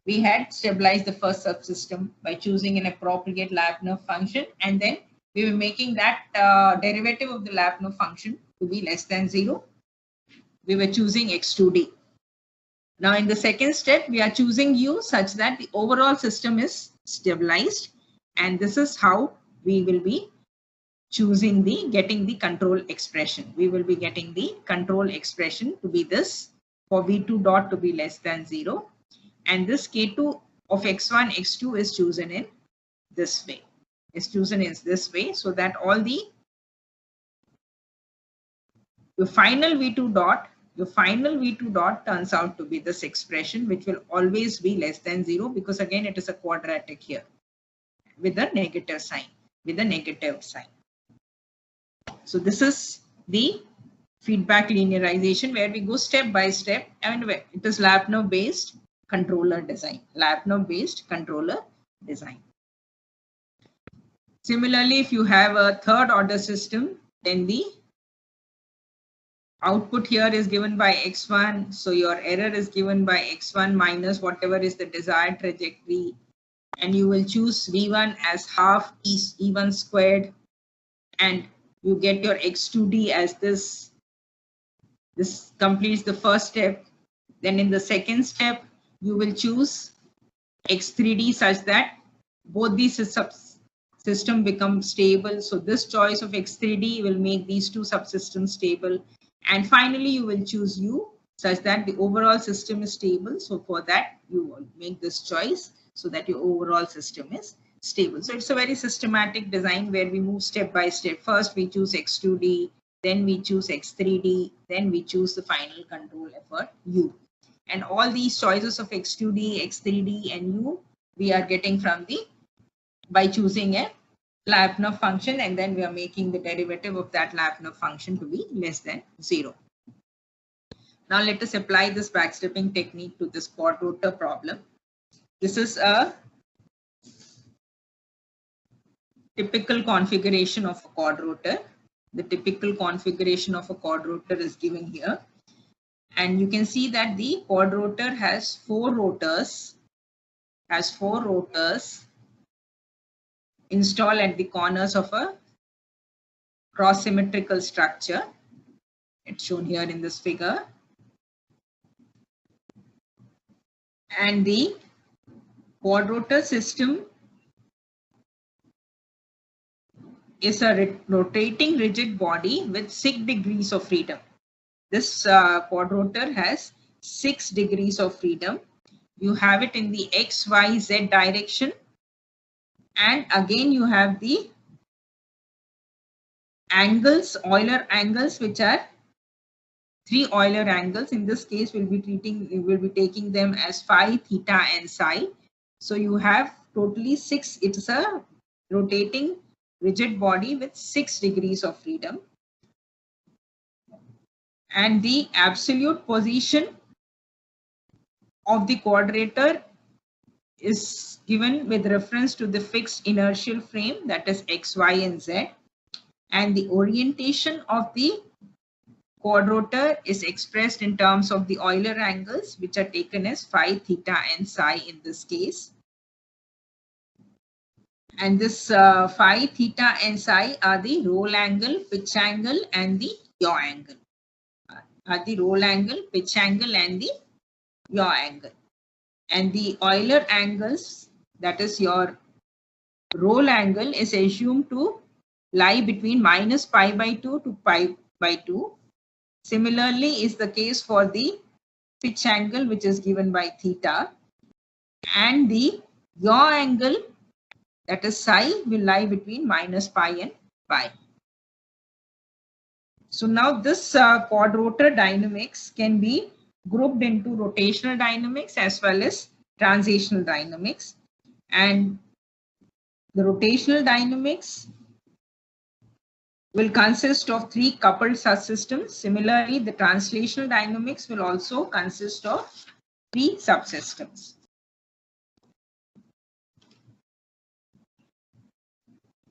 we had stabilized the first subsystem by choosing an appropriate Lyapunov function, and then we were making that derivative of the Lyapunov function to be less than 0. We were choosing X2D. Now in the second step, we are choosing U such that the overall system is stabilized, and this is how we will be choosing getting the control expression. We will be getting the control expression to be this, for V2 dot to be less than 0. And this K2 of X1, X2 is chosen in this way. So that all your final V2 dot turns out to be this expression, which will always be less than 0, because again it is a quadratic here with a negative sign. So this is the feedback linearization where we go step by step, and it is Lyapunov based controller design. Similarly, if you have a third order system, then the output here is given by x1, so your error is given by x1 minus whatever is the desired trajectory, and you will choose v1 as half e1 squared, and you get your x2d as this. This completes the first step. Then in the second step, you will choose x3d such that both these subsystems become stable. So this choice of x3d will make these two subsystems stable. And finally, you will choose U such that the overall system is stable. So for that, you will make this choice so that your overall system is stable. So it's a very systematic design where we move step by step. First, we choose x2d, then we choose x3d, then we choose the final control effort U. And all these choices of x2d, x3d, and u, we are getting from the, by choosing a Lyapunov function, and then we are making the derivative of that Lyapunov function to be less than 0. Now let us apply this backstepping technique to this quadrotor problem. This is a typical configuration of a quadrotor. The typical configuration of a quadrotor is given here. And you can see that the quadrotor has four rotors installed at the corners of a cross-symmetrical structure. It's shown here in this figure. And the quadrotor system is a rotating rigid body with 6 degrees of freedom. This quadrotor has 6 degrees of freedom. You have it in the x, y, z direction. And again, you have the angles, Euler angles, which are 3 Euler angles. In this case, we will be taking them as phi, theta, and psi. So you have totally 6. It is a rotating rigid body with 6 degrees of freedom. And the absolute position of the quadrator is given with reference to the fixed inertial frame, that is x, y, and z. And the orientation of the quadrotor is expressed in terms of the Euler angles, which are taken as phi, theta, and psi in this case. And this phi, theta, and psi are the roll angle, pitch angle, and the yaw angle. The roll angle, pitch angle, and the yaw angle. And the Euler angles, that is your roll angle, is assumed to lie between minus pi by 2 to pi by 2. Similarly is the case for the pitch angle, which is given by theta. And the yaw angle, that is psi, will lie between minus pi and pi. So now this quadrotor dynamics can be grouped into rotational dynamics as well as translational dynamics. And the rotational dynamics will consist of 3 coupled subsystems. Similarly, the translational dynamics will also consist of 3 subsystems.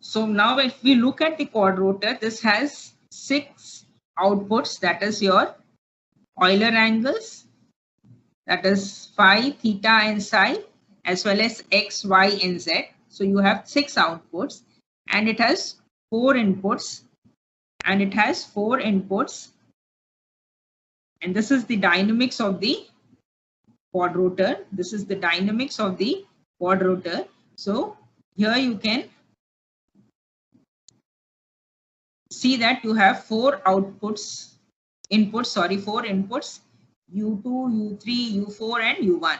So now if we look at the quadrotor, this has 6 outputs, that is your Euler angles, that is phi, theta, and psi, as well as x, y, and z. So you have 6 outputs, and it has 4 inputs, and this is the dynamics of the quadrotor. So here you can see that you have 4 inputs, U2, U3, U4, and U1.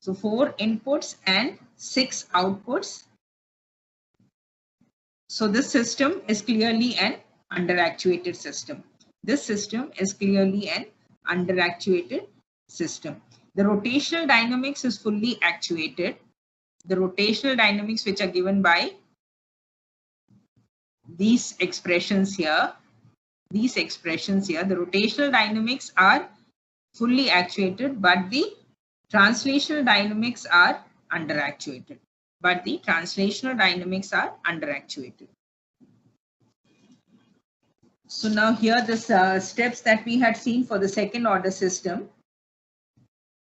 So 4 inputs and 6 outputs. So this system is clearly an underactuated system. The rotational dynamics is fully actuated. The rotational dynamics, which are given by these expressions here, the rotational dynamics are fully actuated, but the translational dynamics are underactuated. So now here the steps that we had seen for the second order system,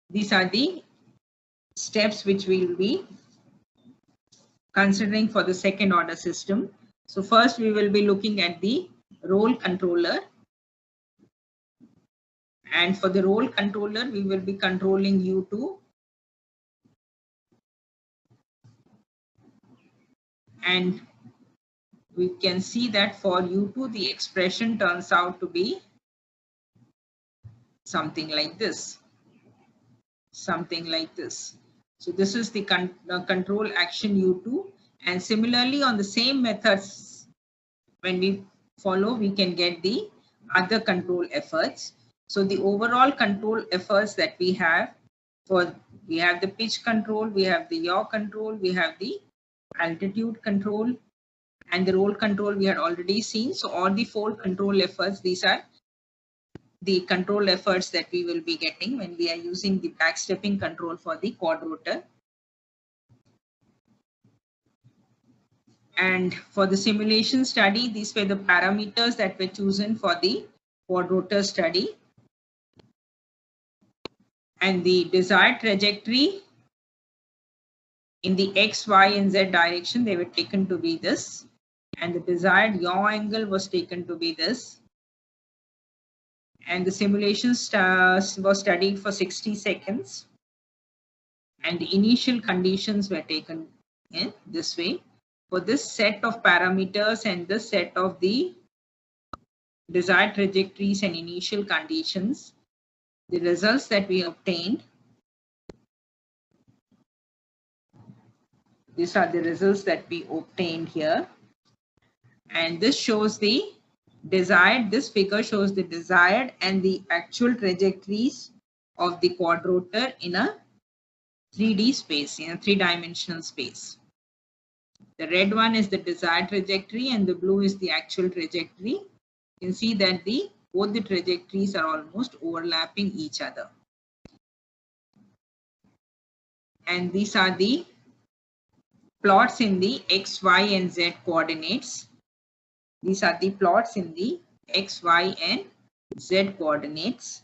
these are the steps which we will be considering for the second order system. So first we will be looking at the roll controller. And for the roll controller, we will be controlling U2. And we can see that for U2, the expression turns out to be something like this. So this is the control action U2. And similarly, on the same methods, when we follow, we can get the other control efforts. So the overall control efforts that we have we have the pitch control, we have the yaw control, we have the altitude control, and the roll control we had already seen. So all the 4 control efforts, these are the control efforts that we will be getting when we are using the backstepping control for the quad rotor. And for the simulation study, these were the parameters that were chosen for the quad rotor study. And the desired trajectory in the X, Y, and Z direction, they were taken to be this. And the desired yaw angle was taken to be this. And the simulation was studied for 60 seconds. And the initial conditions were taken in this way. For this set of parameters and this set of the desired trajectories and initial conditions, the results that we obtained, these are the results that we obtained here. And this shows the desired, this figure shows the desired and the actual trajectories of the quad rotor in a 3D space, in a 3-dimensional space. The red one is the desired trajectory and the blue is the actual trajectory. You can see that both the trajectories are almost overlapping each other. And these are the plots in the X, Y, and Z coordinates. These are the plots in the X, Y, and Z coordinates.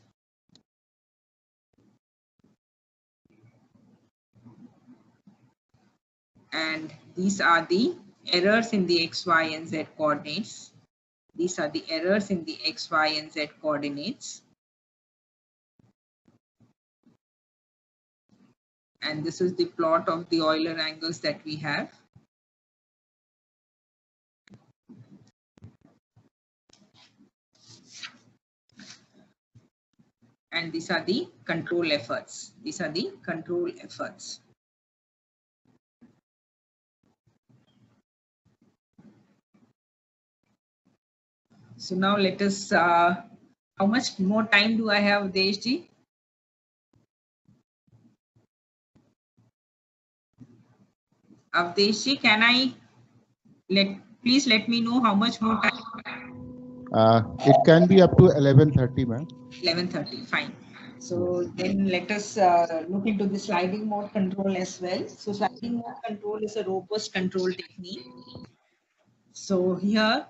And these are the errors in the X, Y, and Z coordinates. These are the errors in the X, Y, and Z coordinates. And this is the plot of the Euler angles that we have. And these are the control efforts. These are the control efforts. So now let us, how much more time do I have, Deshji? Avdeshji, can I, please let me know how much more time? It can be up to 11:30, ma'am. 11:30, fine. So then let us look into the sliding mode control as well. So sliding mode control is a robust control technique. So here,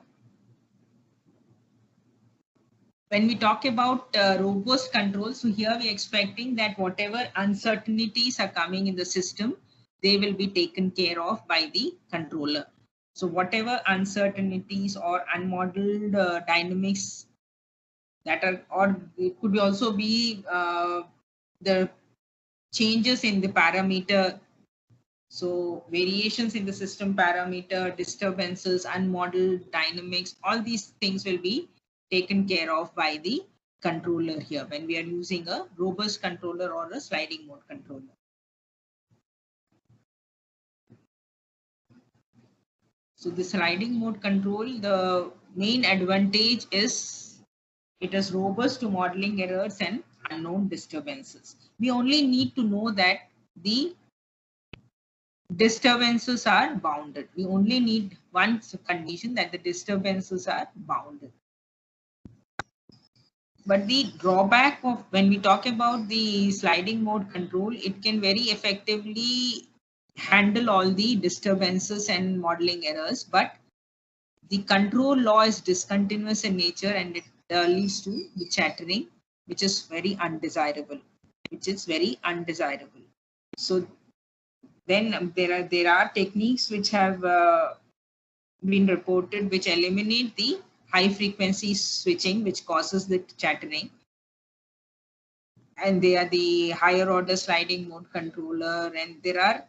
when we talk about robust control, so here we are expecting that whatever uncertainties are coming in the system, they will be taken care of by the controller. So whatever uncertainties or unmodeled dynamics that are, or it could also be the changes in the parameter. So variations in the system parameter, disturbances, unmodeled dynamics, all these things will be taken care of by the controller here when we are using a robust controller or a sliding mode controller. So the sliding mode control, the main advantage is it is robust to modeling errors and unknown disturbances. We only need to know that the disturbances are bounded. We only need one condition, that the disturbances are bounded. But the drawback of when we talk about the sliding mode control, it can very effectively handle all the disturbances and modeling errors, but the control law is discontinuous in nature and it leads to the chattering, which is very undesirable. So then there are techniques which have been reported which eliminate the high frequency switching, which causes the chattering. And they are the higher order sliding mode controller, and there are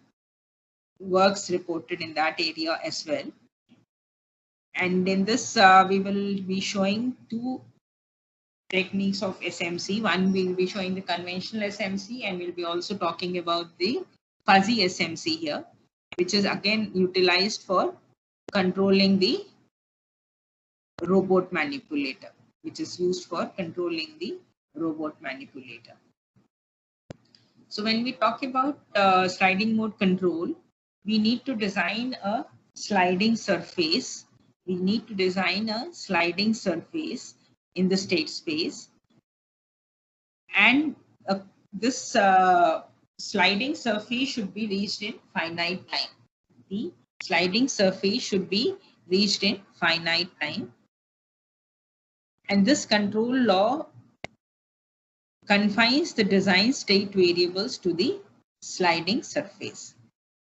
works reported in that area as well. And in this, we will be showing 2 techniques of SMC. One, we will be showing the conventional SMC, and we'll be also talking about the fuzzy SMC here, which is again utilized for controlling the robot manipulator, which is used for controlling the robot manipulator. So when we talk about sliding mode control, we need to design a sliding surface. We need to design a sliding surface in the state space. And this sliding surface should be reached in finite time. The sliding surface should be reached in finite time. And this control law confines the design state variables to the sliding surface.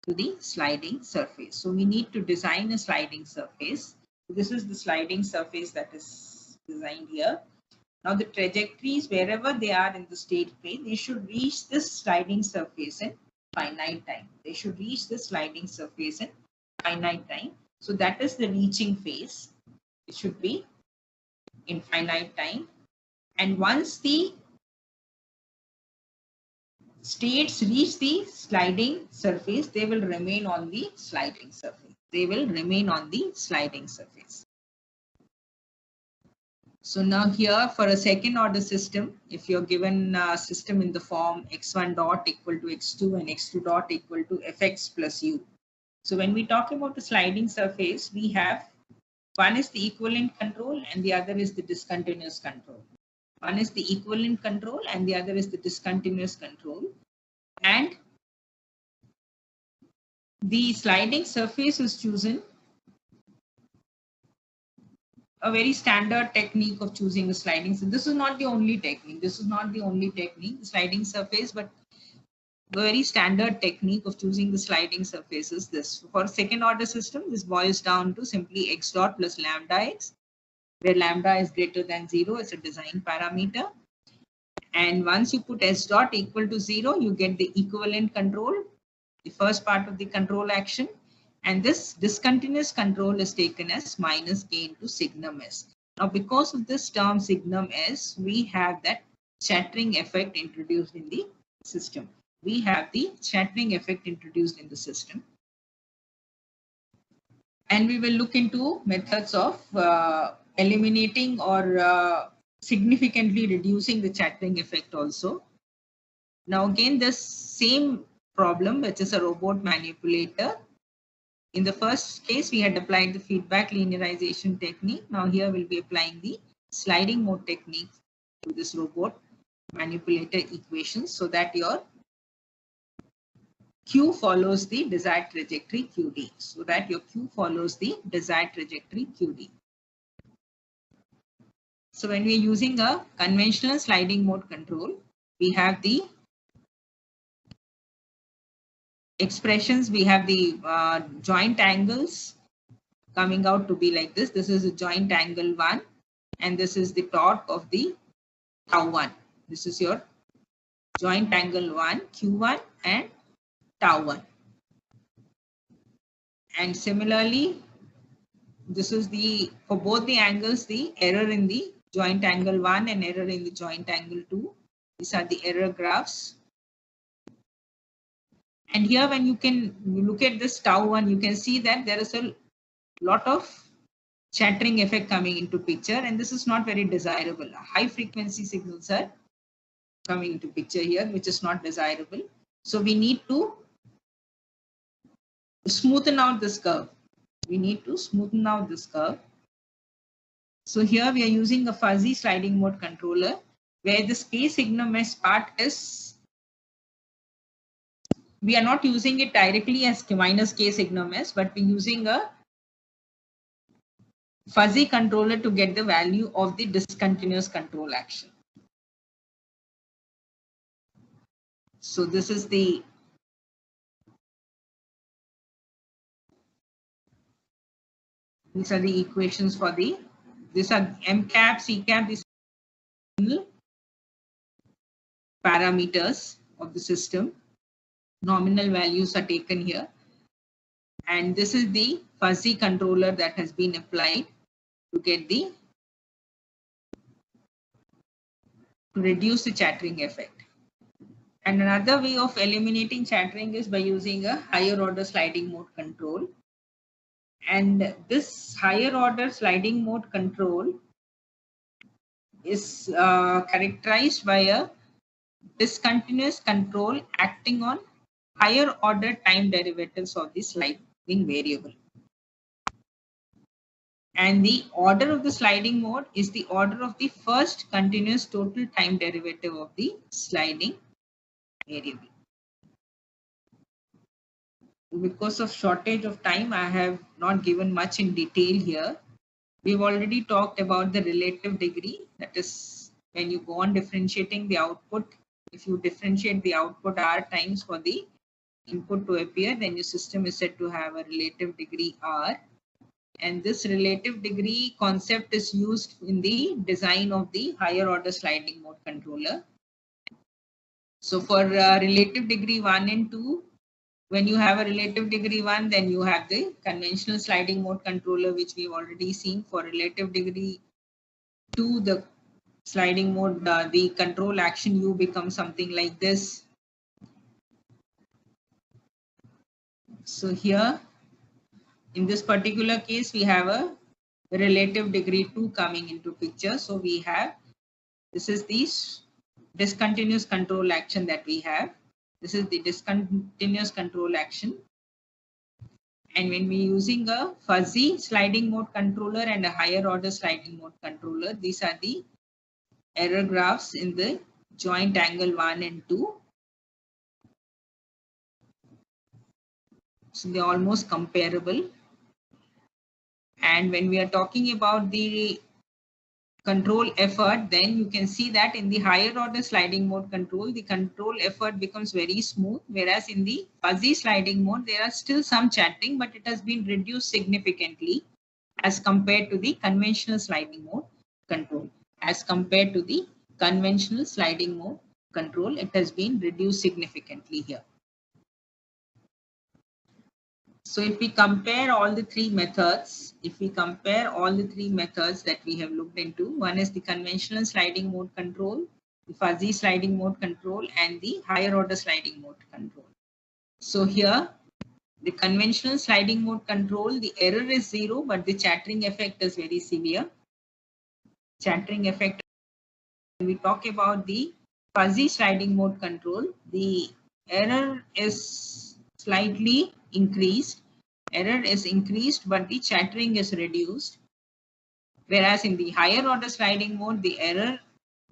So we need to design a sliding surface. This is the sliding surface that is designed here. Now the trajectories, wherever they are in the state plane, they should reach this sliding surface in finite time. They should reach this sliding surface in finite time. So that is the reaching phase. It should be in finite time. And once the states reach the sliding surface, they will remain on the sliding surface. They will remain on the sliding surface. So now here for a second order system, if you're given a system in the form x1 dot equal to x2 and x2 dot equal to fx plus u. So when we talk about the sliding surface, we have one is the equivalent control and the other is the discontinuous control. One is the equivalent control and the other is the discontinuous control. And the sliding surface is chosen. A very standard technique of choosing a sliding. So this is not the only technique. This is not the only technique, the sliding surface, but the very standard technique of choosing the sliding surface is this. For second order system, this boils down to simply x dot plus lambda x, where lambda is greater than 0 as a design parameter. And once you put s dot equal to 0, you get the equivalent control, the first part of the control action. And this discontinuous control is taken as minus k into signum s. Now, because of this term signum s, we have that chattering effect introduced in the system. We have the chattering effect introduced in the system. And we will look into methods of eliminating or significantly reducing the chattering effect also. Now, again, this same problem, which is a robot manipulator. In the first case, we had applied the feedback linearization technique. Now here we'll be applying the sliding mode technique to this robot manipulator equation so that your Q follows the desired trajectory QD. So that your Q follows the desired trajectory QD. So when we are using a conventional sliding mode control, we have the expressions, we have the joint angles coming out to be like this. This is a joint angle 1 and this is the torque of the tau 1. This is your joint angle 1, Q1 and tau 1. And similarly, this is the, for both the angles, the error in the joint angle 1 and error in the joint angle 2. These are the error graphs. And here when you look at this tau 1, you can see that there is a lot of chattering effect coming into picture, and this is not very desirable. High frequency signals are coming into picture here, which is not desirable. So we need to smoothen out this curve. We need to smoothen out this curve. So here we are using a fuzzy sliding mode controller where this k signum s part is, we are not using it directly as minus k signum s, but we're using a fuzzy controller to get the value of the discontinuous control action. So this is the these are the equations for the, these are M cap, C cap, these are parameters of the system. Nominal values are taken here. And this is the fuzzy controller that has been applied to get the, to reduce the chattering effect. And another way of eliminating chattering is by using a higher order sliding mode control. And this higher order sliding mode control is characterized by a discontinuous control acting on higher order time derivatives of the sliding variable. And the order of the sliding mode is the order of the first continuous total time derivative of the sliding variable. Because of shortage of time, I have not given much in detail here. We've already talked about the relative degree. That is, when you go on differentiating the output, if you differentiate the output R times for the input to appear, then your system is said to have a relative degree R. And this relative degree concept is used in the design of the higher order sliding mode controller. So for relative degree 1 and 2, when you have a relative degree 1, then you have the conventional sliding mode controller, which we've already seen. For relative degree 2, the sliding mode, the control action U becomes something like this. So here, in this particular case, we have a relative degree 2 coming into picture. So we have, this is the discontinuous control action that we have. This is the discontinuous control action. And when we're using a fuzzy sliding mode controller and a higher order sliding mode controller, these are the error graphs in the joint angle 1 and 2. So they're almost comparable. And when we are talking about the control effort, then you can see that in the higher order sliding mode control, the control effort becomes very smooth, whereas in the fuzzy sliding mode, there are still some chattering, but it has been reduced significantly as compared to the conventional sliding mode control. As compared to the conventional sliding mode control, it has been reduced significantly here. So if we compare all the three methods, that we have looked into, one is the conventional sliding mode control, the fuzzy sliding mode control, and the higher order sliding mode control. So here, the conventional sliding mode control, the error is 0, but the chattering effect is very severe. Chattering effect, when we talk about the fuzzy sliding mode control, the error is slightly increased. Error is increased, but the chattering is reduced. Whereas in the higher order sliding mode, the error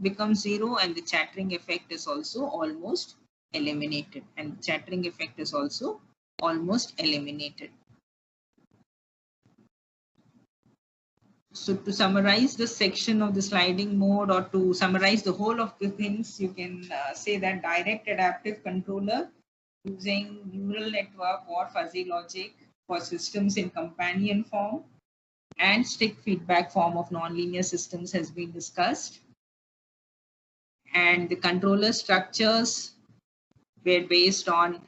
becomes 0 and the chattering effect is also almost eliminated. And chattering effect is also almost eliminated. So to summarize this section of the sliding mode, or to summarize the whole of the things, you can say that direct adaptive controller using neural network or fuzzy logic for systems in companion form and stick feedback form of nonlinear systems has been discussed. And the controller structures were based on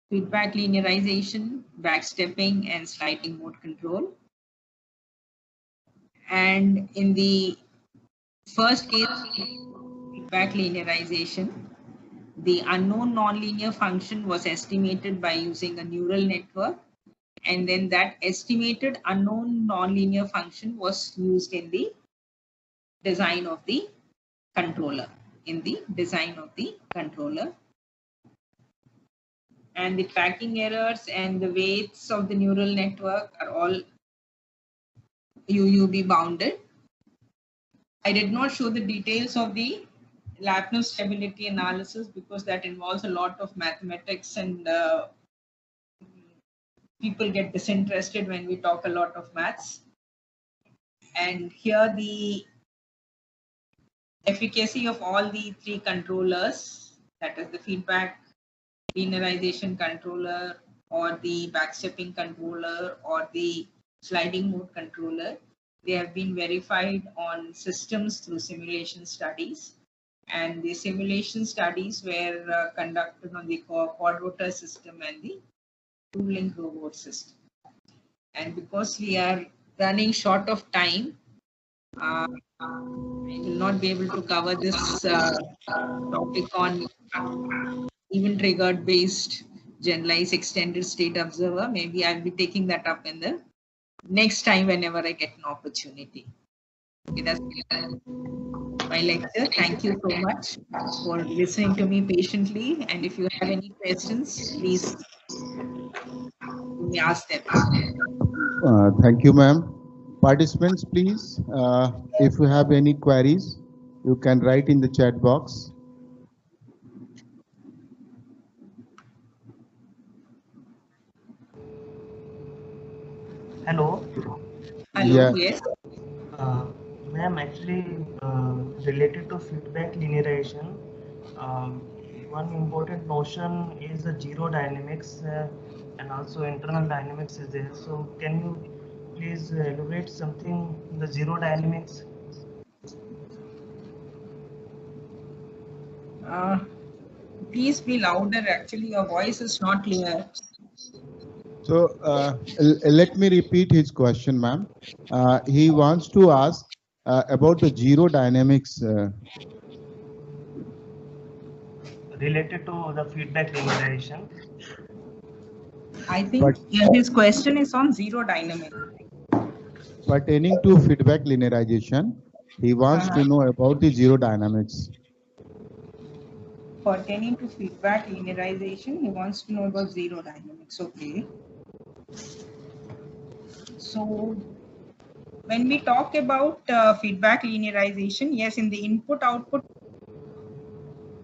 feedback linearization, backstepping, and sliding mode control. And in the first case, feedback linearization, the unknown nonlinear function was estimated by using a neural network. And then that estimated unknown nonlinear function was used in the design of the controller. And the tracking errors and the weights of the neural network are all UUB bounded. I did not show the details of the Lyapunov stability analysis because that involves a lot of mathematics, and people get disinterested when we talk a lot of maths. And here the efficacy of all the three controllers, that is the feedback linearization controller or the backstepping controller or the sliding mode controller, they have been verified on systems through simulation studies. And the simulation studies were conducted on the quadrotor system and the two-link robot system. And because we are running short of time, I will not be able to cover this topic on event triggered based generalized extended state observer. Maybe I'll be taking that up in the next time whenever I get an opportunity. Okay, that's my lecture. Thank you so much for listening to me patiently. And if you have any questions, please you may ask them. Thank you, ma'am. Participants, please, if you have any queries, you can write in the chat box. Hello. Hello, Yeah. yes. Ma'am, actually, related to feedback linearization, one important notion is the zero dynamics and also internal dynamics is there. So can you please elaborate something the zero dynamics? Please be louder. Actually, your voice is not clear. So let me repeat his question, ma'am. He wants to ask about the zero dynamics. Related to the feedback linearization. I think his question is on zero dynamics. Pertaining to feedback linearization, he wants to know about the zero dynamics. Pertaining to feedback linearization, he wants to know about zero dynamics. Okay. So when we talk about feedback linearization, yes, in the input-output,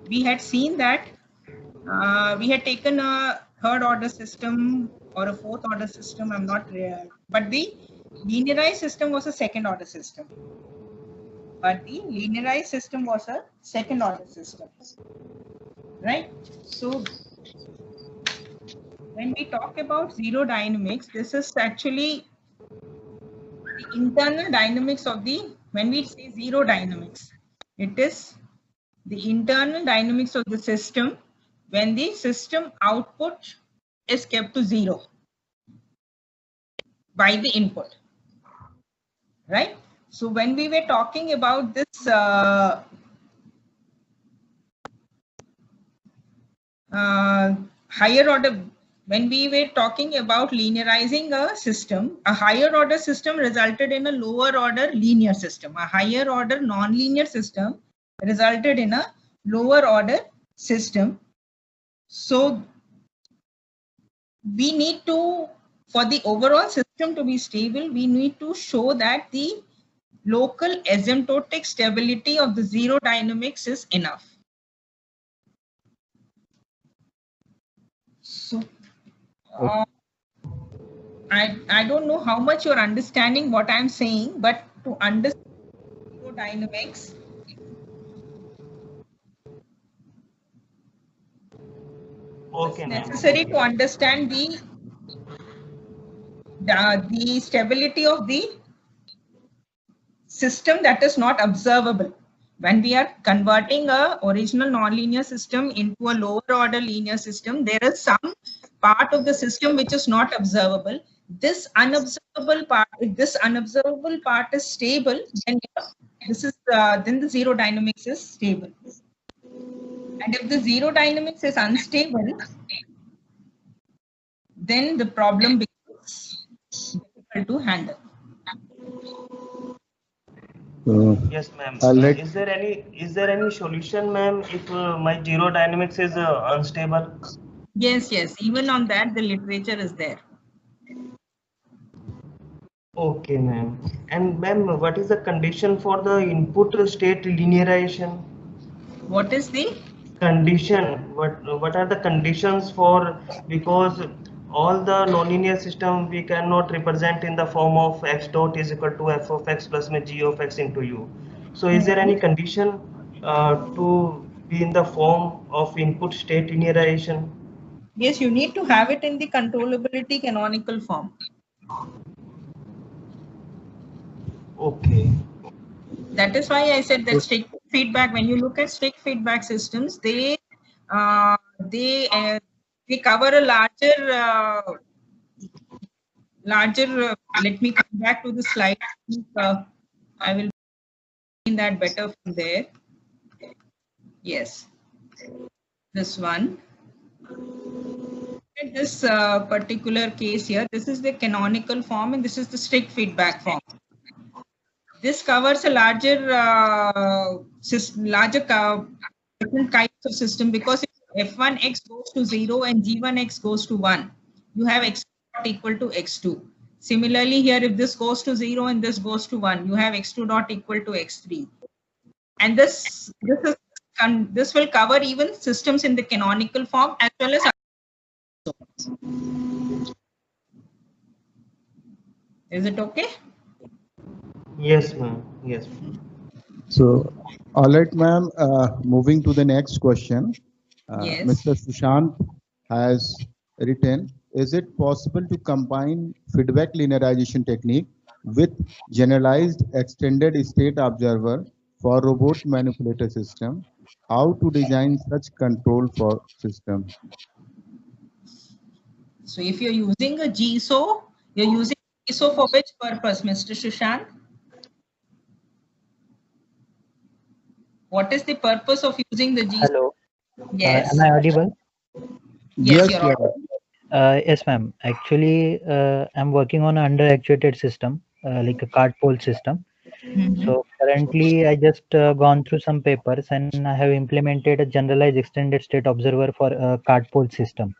we had seen that we had taken a third-order system or a fourth-order system. I'm not, but the linearized system was a second-order system. But the linearized system was a second-order system, right? So when we talk about zero dynamics, this is actually the internal dynamics of the, when we say zero dynamics, it is the internal dynamics of the system when the system output is kept to zero by the input, right? So when we were talking about this higher order, when we were talking about linearizing a system, a higher order system resulted in a lower order linear system. A higher order non-linear system resulted in a lower order system. So we need to, for the overall system to be stable, we need to show that the local asymptotic stability of the zero dynamics is enough. So I don't know how much you're understanding what I'm saying, but to understand zero dynamics, Okay, it's necessary to understand the stability of the system that is not observable. When we are converting a original nonlinear system into a lower order linear system, there is some part of the system which is not observable. This unobservable part, if this unobservable part is stable, then this is then the zero dynamics is stable. And if the zero dynamics is unstable, then the problem becomes difficult to handle. Yes, ma'am. Is there any solution, ma'am, if my zero dynamics is unstable? Yes, yes. Even on that, the literature is there. Okay, ma'am. And ma'am, what is the condition for the input state linearization? What is the condition? What are the conditions for, because all the nonlinear system we cannot represent in the form of x dot is equal to f of x plus में g of x into u. So is there any condition to be in the form of input state linearization? Yes, you need to have it in the controllability canonical form. Okay. That is why I said that strict feedback, when you look at strict feedback systems, they cover a larger let me come back to the slide. I will explain that better from there. Yes, this one. In this particular case here, this is the canonical form and this is the strict feedback form. This covers a larger larger different kinds of system, because if f1x goes to 0 and g1x goes to 1, you have x dot equal to x2. Similarly, here if this goes to 0 and this goes to 1, you have x2 dot equal to x3. And this will cover even systems in the canonical form as well as. Is it okay? Yes, ma'am. Yes. So, all right, ma'am. Moving to the next question. Yes. Mr. Sushant has written, is it possible to combine feedback linearization technique with generalized extended state observer for robot manipulator system? How to design such control for system? So if you're using a GSO, you're using GSO for which purpose, Mr. Sushant? What is the purpose of using the GSO? Hello. Yes. Am I audible? Yes, you're you are. audible. Yes, ma'am. Actually, I'm working on an under-actuated system, like a cart pole system. So currently, I just gone through some papers and I have implemented a generalized extended state observer for a cart pole system.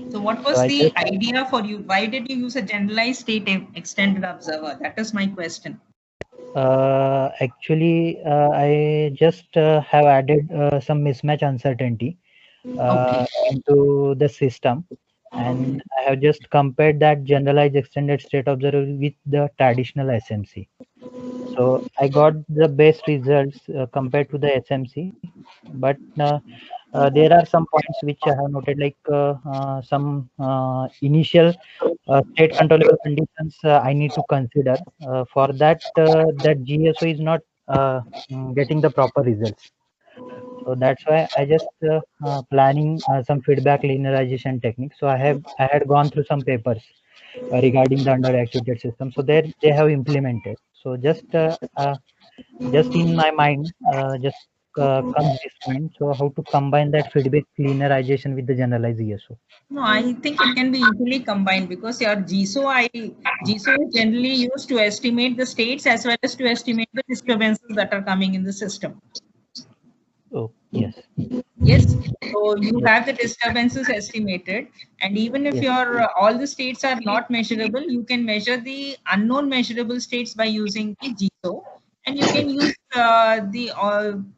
So what was the idea for you? Why did you use a generalized state extended observer? That is my question. Actually, I just have added some mismatch uncertainty into the system, and I have just compared that generalized extended state observer with the traditional SMC. So I got the best results compared to the SMC, but there are some points which I have noted, like some initial state controllable conditions I need to consider. For that, that GSO is not getting the proper results. So that's why I just planning some feedback linearization techniques. So I had gone through some papers regarding the under-actuated system. So there they have implemented. So just in my mind, just comes this point. So how to combine that feedback linearization with the generalized ESO? No, I think it can be easily combined, because your GSO is generally used to estimate the states as well as to estimate the disturbances that are coming in the system. Oh, yes. Yes. So you have the disturbances estimated, and even if your all the states are not measurable, you can measure the unknown measurable states by using the GSO, and you can use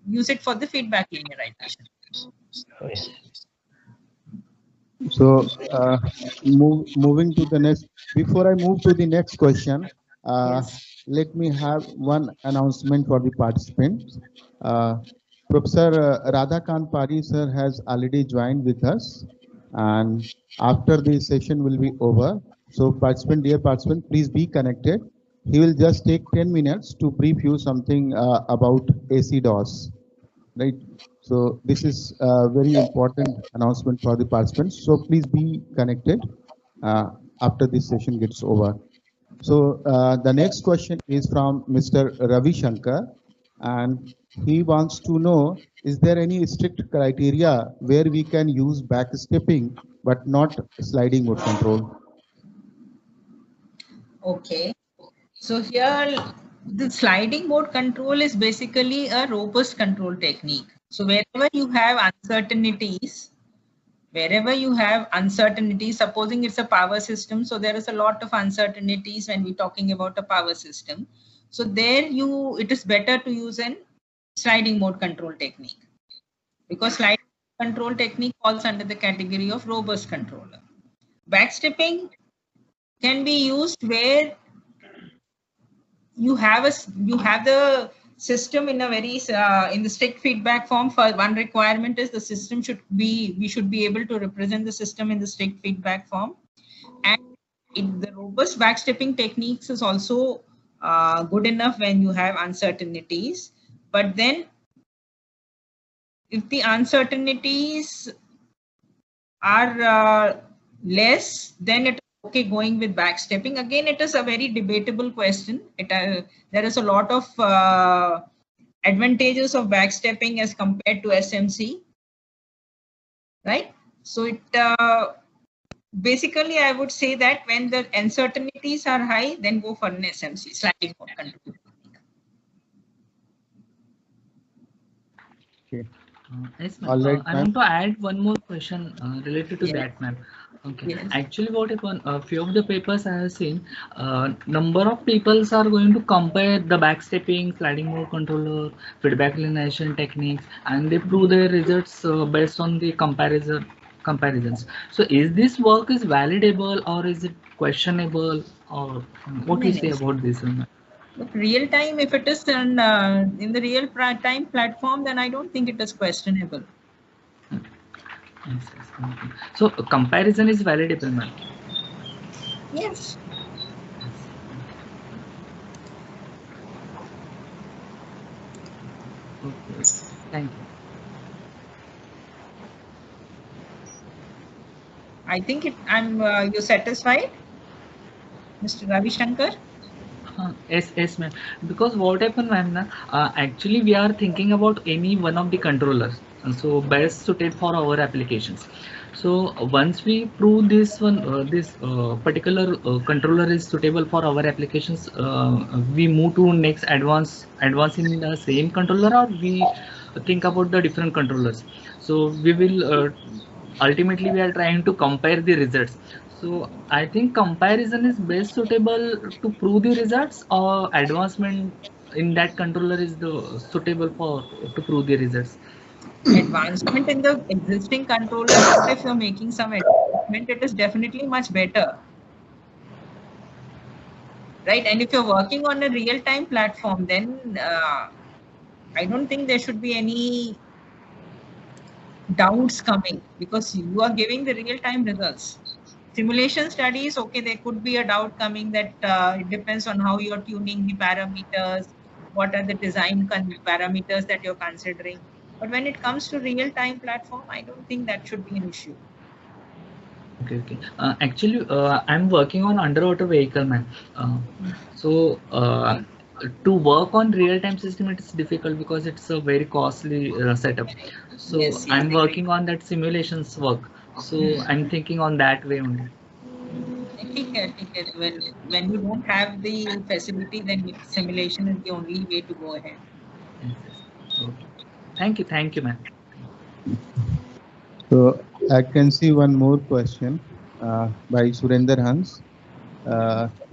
use it for the feedback linearization. Oh, yes. So, moving to the next, before I move to the next question, let me have one announcement for the participants. Professor Radhakant Pari sir has already joined with us, and after the session will be over. So, dear participant, please be connected. He will just take 10 minutes to brief you something about AC-DOS, right? So this is a very important announcement for the participants. So please be connected after this session gets over. So the next question is from Mr. Ravi Shankar, and he wants to know, is there any strict criteria where we can use backstepping but not sliding mode control? Okay. So here the sliding mode control is basically a robust control technique. So wherever you have uncertainties, supposing it's a power system, so there is a lot of uncertainties when we're talking about a power system. So there it is better to use an sliding mode control technique, because sliding control technique falls under the category of robust controller. Backstepping can be used where you have the system in a very in the strict feedback form. For one requirement is the system we should be able to represent the system in the strict feedback form, and the robust backstepping techniques is also good enough when you have uncertainties. But then if the uncertainties are less, then it is okay going with backstepping. Again, it is a very debatable question. There is a lot of advantages of backstepping as compared to SMC, right? So it basically, I would say that when the uncertainties are high, then go for an SMC, sliding mode control. Okay. Yes, ma'am. All right, I ma'am. want to add one more question related to Yes. that, ma'am. Okay. Yes. Actually, what happened? A few of the papers I have seen, number of peoples are going to compare the backstepping, sliding mode controller, feedback elimination techniques, and they prove their results based on the comparisons. So, is this work is validable or is it questionable, or what do you say about this, ma'am? Look, real time, if it is in the real time platform, then I don't think it is questionable. Yes, yes, okay. So, comparison is validable, ma'am. Yes. Okay. Thank you. I think you satisfied, Mr. Ravi Shankar? Yes, ma'am. Because what happened, ma'am, actually we are thinking about any one of the controllers, so best suited for our applications. So once we prove this one, this particular controller is suitable for our applications, we move to next advance in the same controller, or we think about the different controllers. So we will ultimately we are trying to compare the results. So I think comparison is best suitable to prove the results, or advancement in that controller is the suitable for to prove the results. Advancement in the existing controller, or if you're making some advancement, it is definitely much better. Right? And if you're working on a real-time platform, then I don't think there should be any doubts coming, because you are giving the real-time results. Simulation studies, okay, there could be a doubt coming that it depends on how you're tuning the parameters, what are the design parameters that you're considering. But when it comes to real-time platform, I don't think that should be an issue. Okay. Actually, I'm working on underwater vehicle, man. So to work on real-time system, it's difficult because it's a very costly setup. So Yes, I'm agree. working on that simulations work. So I'm thinking on that way only. When you don't have the facility, then simulation is the only way to go ahead. Yes. Okay. Thank you, ma'am. So I can see one more question by Surinder Hans.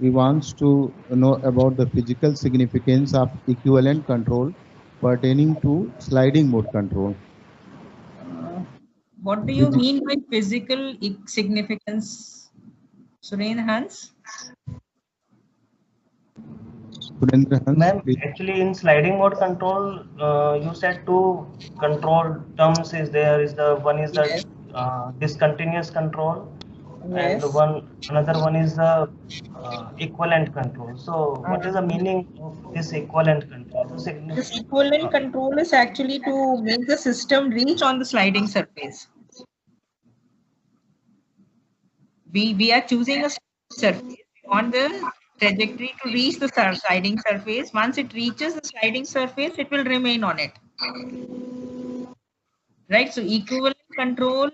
He wants to know about the physical significance of equivalent control pertaining to sliding mode control. What do you mean by physical significance, Surendra Hans? Surendra Hans, Ma'am, please. actually in sliding mode control, you said two control terms is there. Is the one is the Yes. discontinuous control, and Yes. another one is the equivalent control. So what is the meaning of this equivalent control? This equivalent control is actually to make the system reach on the sliding surface. We are choosing a surface on the trajectory to reach the sliding surface. Once it reaches the sliding surface, it will remain on it. Right? So equivalent control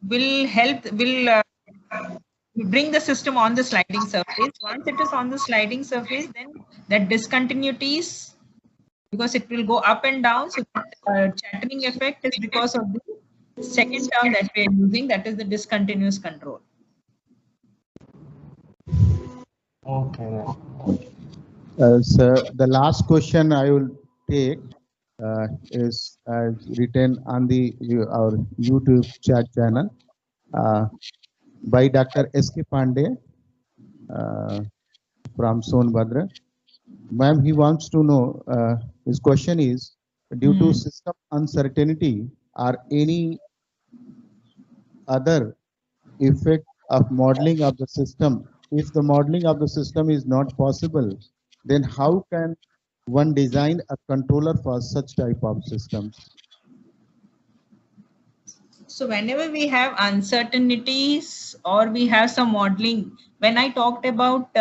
will bring the system on the sliding surface. Once it is on the sliding surface, then that discontinuities, because it will go up and down. So chattering effect is because of the second term that we are using, that is the discontinuous control. Okay. Sir, the last question I will take is written on the our YouTube chat channel by Dr. S.K. Pandey from Sonbhadra. Ma'am, he wants to know, his question is, due to system uncertainty or any other effect of modeling of the system, if the modeling of the system is not possible, then how can one design a controller for such type of systems? So whenever we have uncertainties or we have some modeling, when I talked about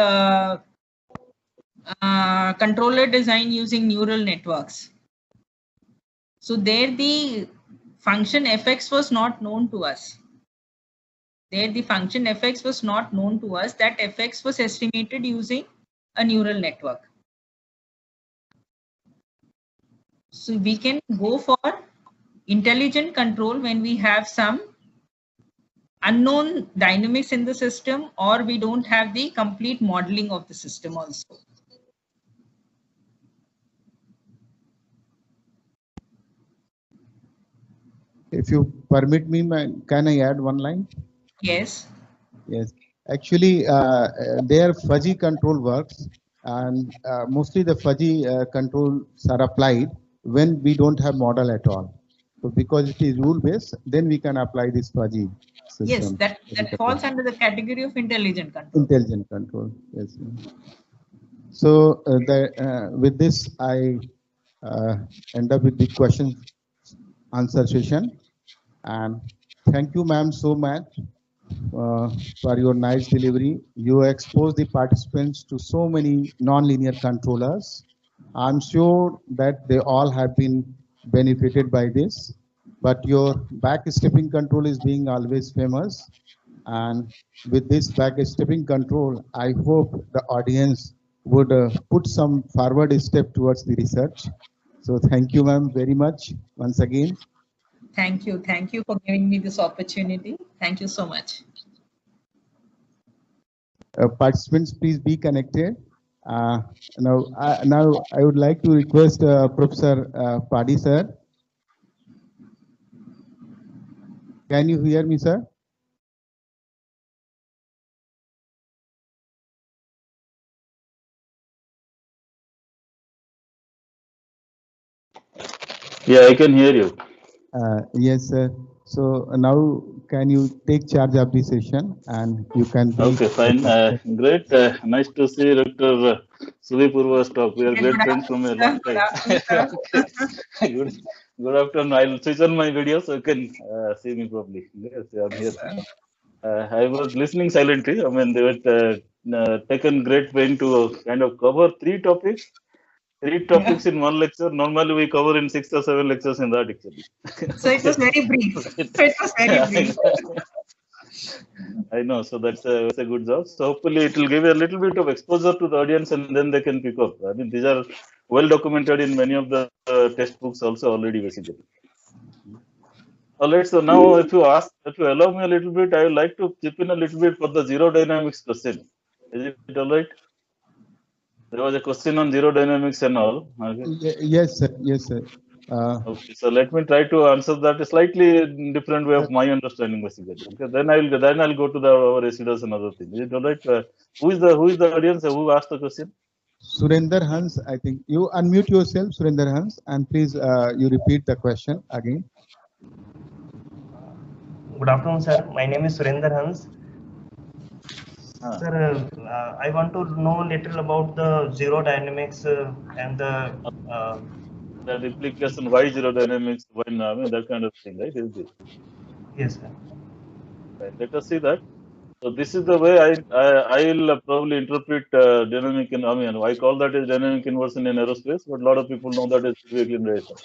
controller design using neural networks, so there the function fx was not known to us. There the function fx was not known to us. That fx was estimated using a neural network. So we can go for intelligent control when we have some unknown dynamics in the system, or we don't have the complete modeling of the system also. If you permit me, can I add one line? Yes. Yes. Actually, their fuzzy control works, and mostly the fuzzy controls are applied when we don't have model at all. So because it is rule based, then we can apply this fuzzy system. Yes, that falls under the category of intelligent control. Intelligent control. Yes. So with this, I end up with the question answer session. And thank you, ma'am, so much for your nice delivery. You exposed the participants to so many non-linear controllers. I'm sure that they all have been benefited by this, but your back-stepping control is being always famous. And with this back-stepping control, I hope the audience would put some forward step towards the research. So thank you, ma'am, very much once again. Thank you. Thank you for giving me this opportunity. Thank you so much. Participants, please be connected. Now I would like to request Professor Padi, sir. Can you hear me, sir? Yeah, I can hear you. Yes, sir. So now can you take charge of the session and you can. Okay, fine. Great. Nice to see Dr. Suvi Purva's talk. We are great friends from a long time. Good afternoon. I'll switch on my video so you can see me properly. Yes, I'm here. I was listening silently. I mean, they were taken great pain to kind of cover three topics in one lecture. Normally we cover in 6 or 7 lectures in that actually. So it was very brief. It was very brief. I know. So that's a good job. So hopefully it will give a little bit of exposure to the audience and then they can pick up. I mean, these are well documented in many of the textbooks also already basically. All right. So now if you allow me a little bit, I would like to chip in a little bit for the zero dynamics question. Is it all right? There was a question on zero dynamics and all. Okay. Yes, sir. Yes, sir. Okay, so let me try to answer that a slightly different way of my understanding, basically. Okay, then I'll go to our residuals and other things. Is it all right? Who is the audience? Who asked the question? Surinder Hans, I think you unmute yourself, Surinder Hans, and please you repeat the question again. Good afternoon, sir. My name is Surinder Hans. Sir, I want to know a little about the zero dynamics and the implication why zero dynamics, why I mean, that kind of thing, right? Is it? Yes, sir. Right. Let us see that. So this is the way I will probably interpret dynamic. I mean, I call that as dynamic inversion in aerospace, but a lot of people know that as feedback linearization.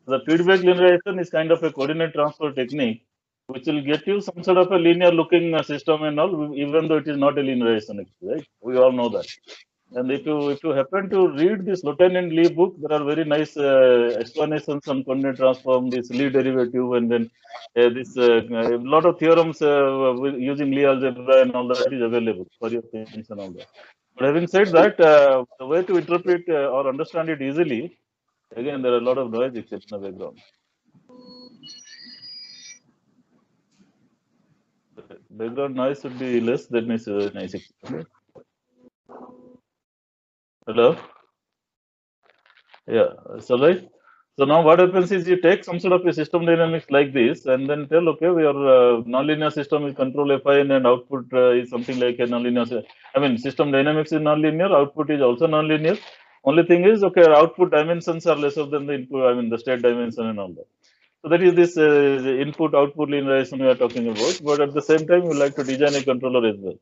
The feedback linearization is kind of a coordinate transfer technique, which will get you some sort of a linear looking system and all, even though it is not a linearization, right? We all know that. And if you happen to read this Lieutenant Lee book, there are very nice explanations on coordinate transform, this Lee derivative, and then a lot of theorems using Lie algebra and all that is available for your things and all that. But having said that, the way to interpret or understand it easily, again, there are a lot of noise except in the background. Background noise should be less than nice. Hello? Yeah, so right. So now what happens is you take some sort of a system dynamics like this and then tell, okay, your nonlinear system is control affine and output is something like a nonlinear. I mean, system dynamics is nonlinear, output is also nonlinear. Only thing is, okay, output dimensions are lesser than the input, I mean, the state dimension and all that. So that is this input-output linearization we are talking about. But at the same time, we like to design a controller as well.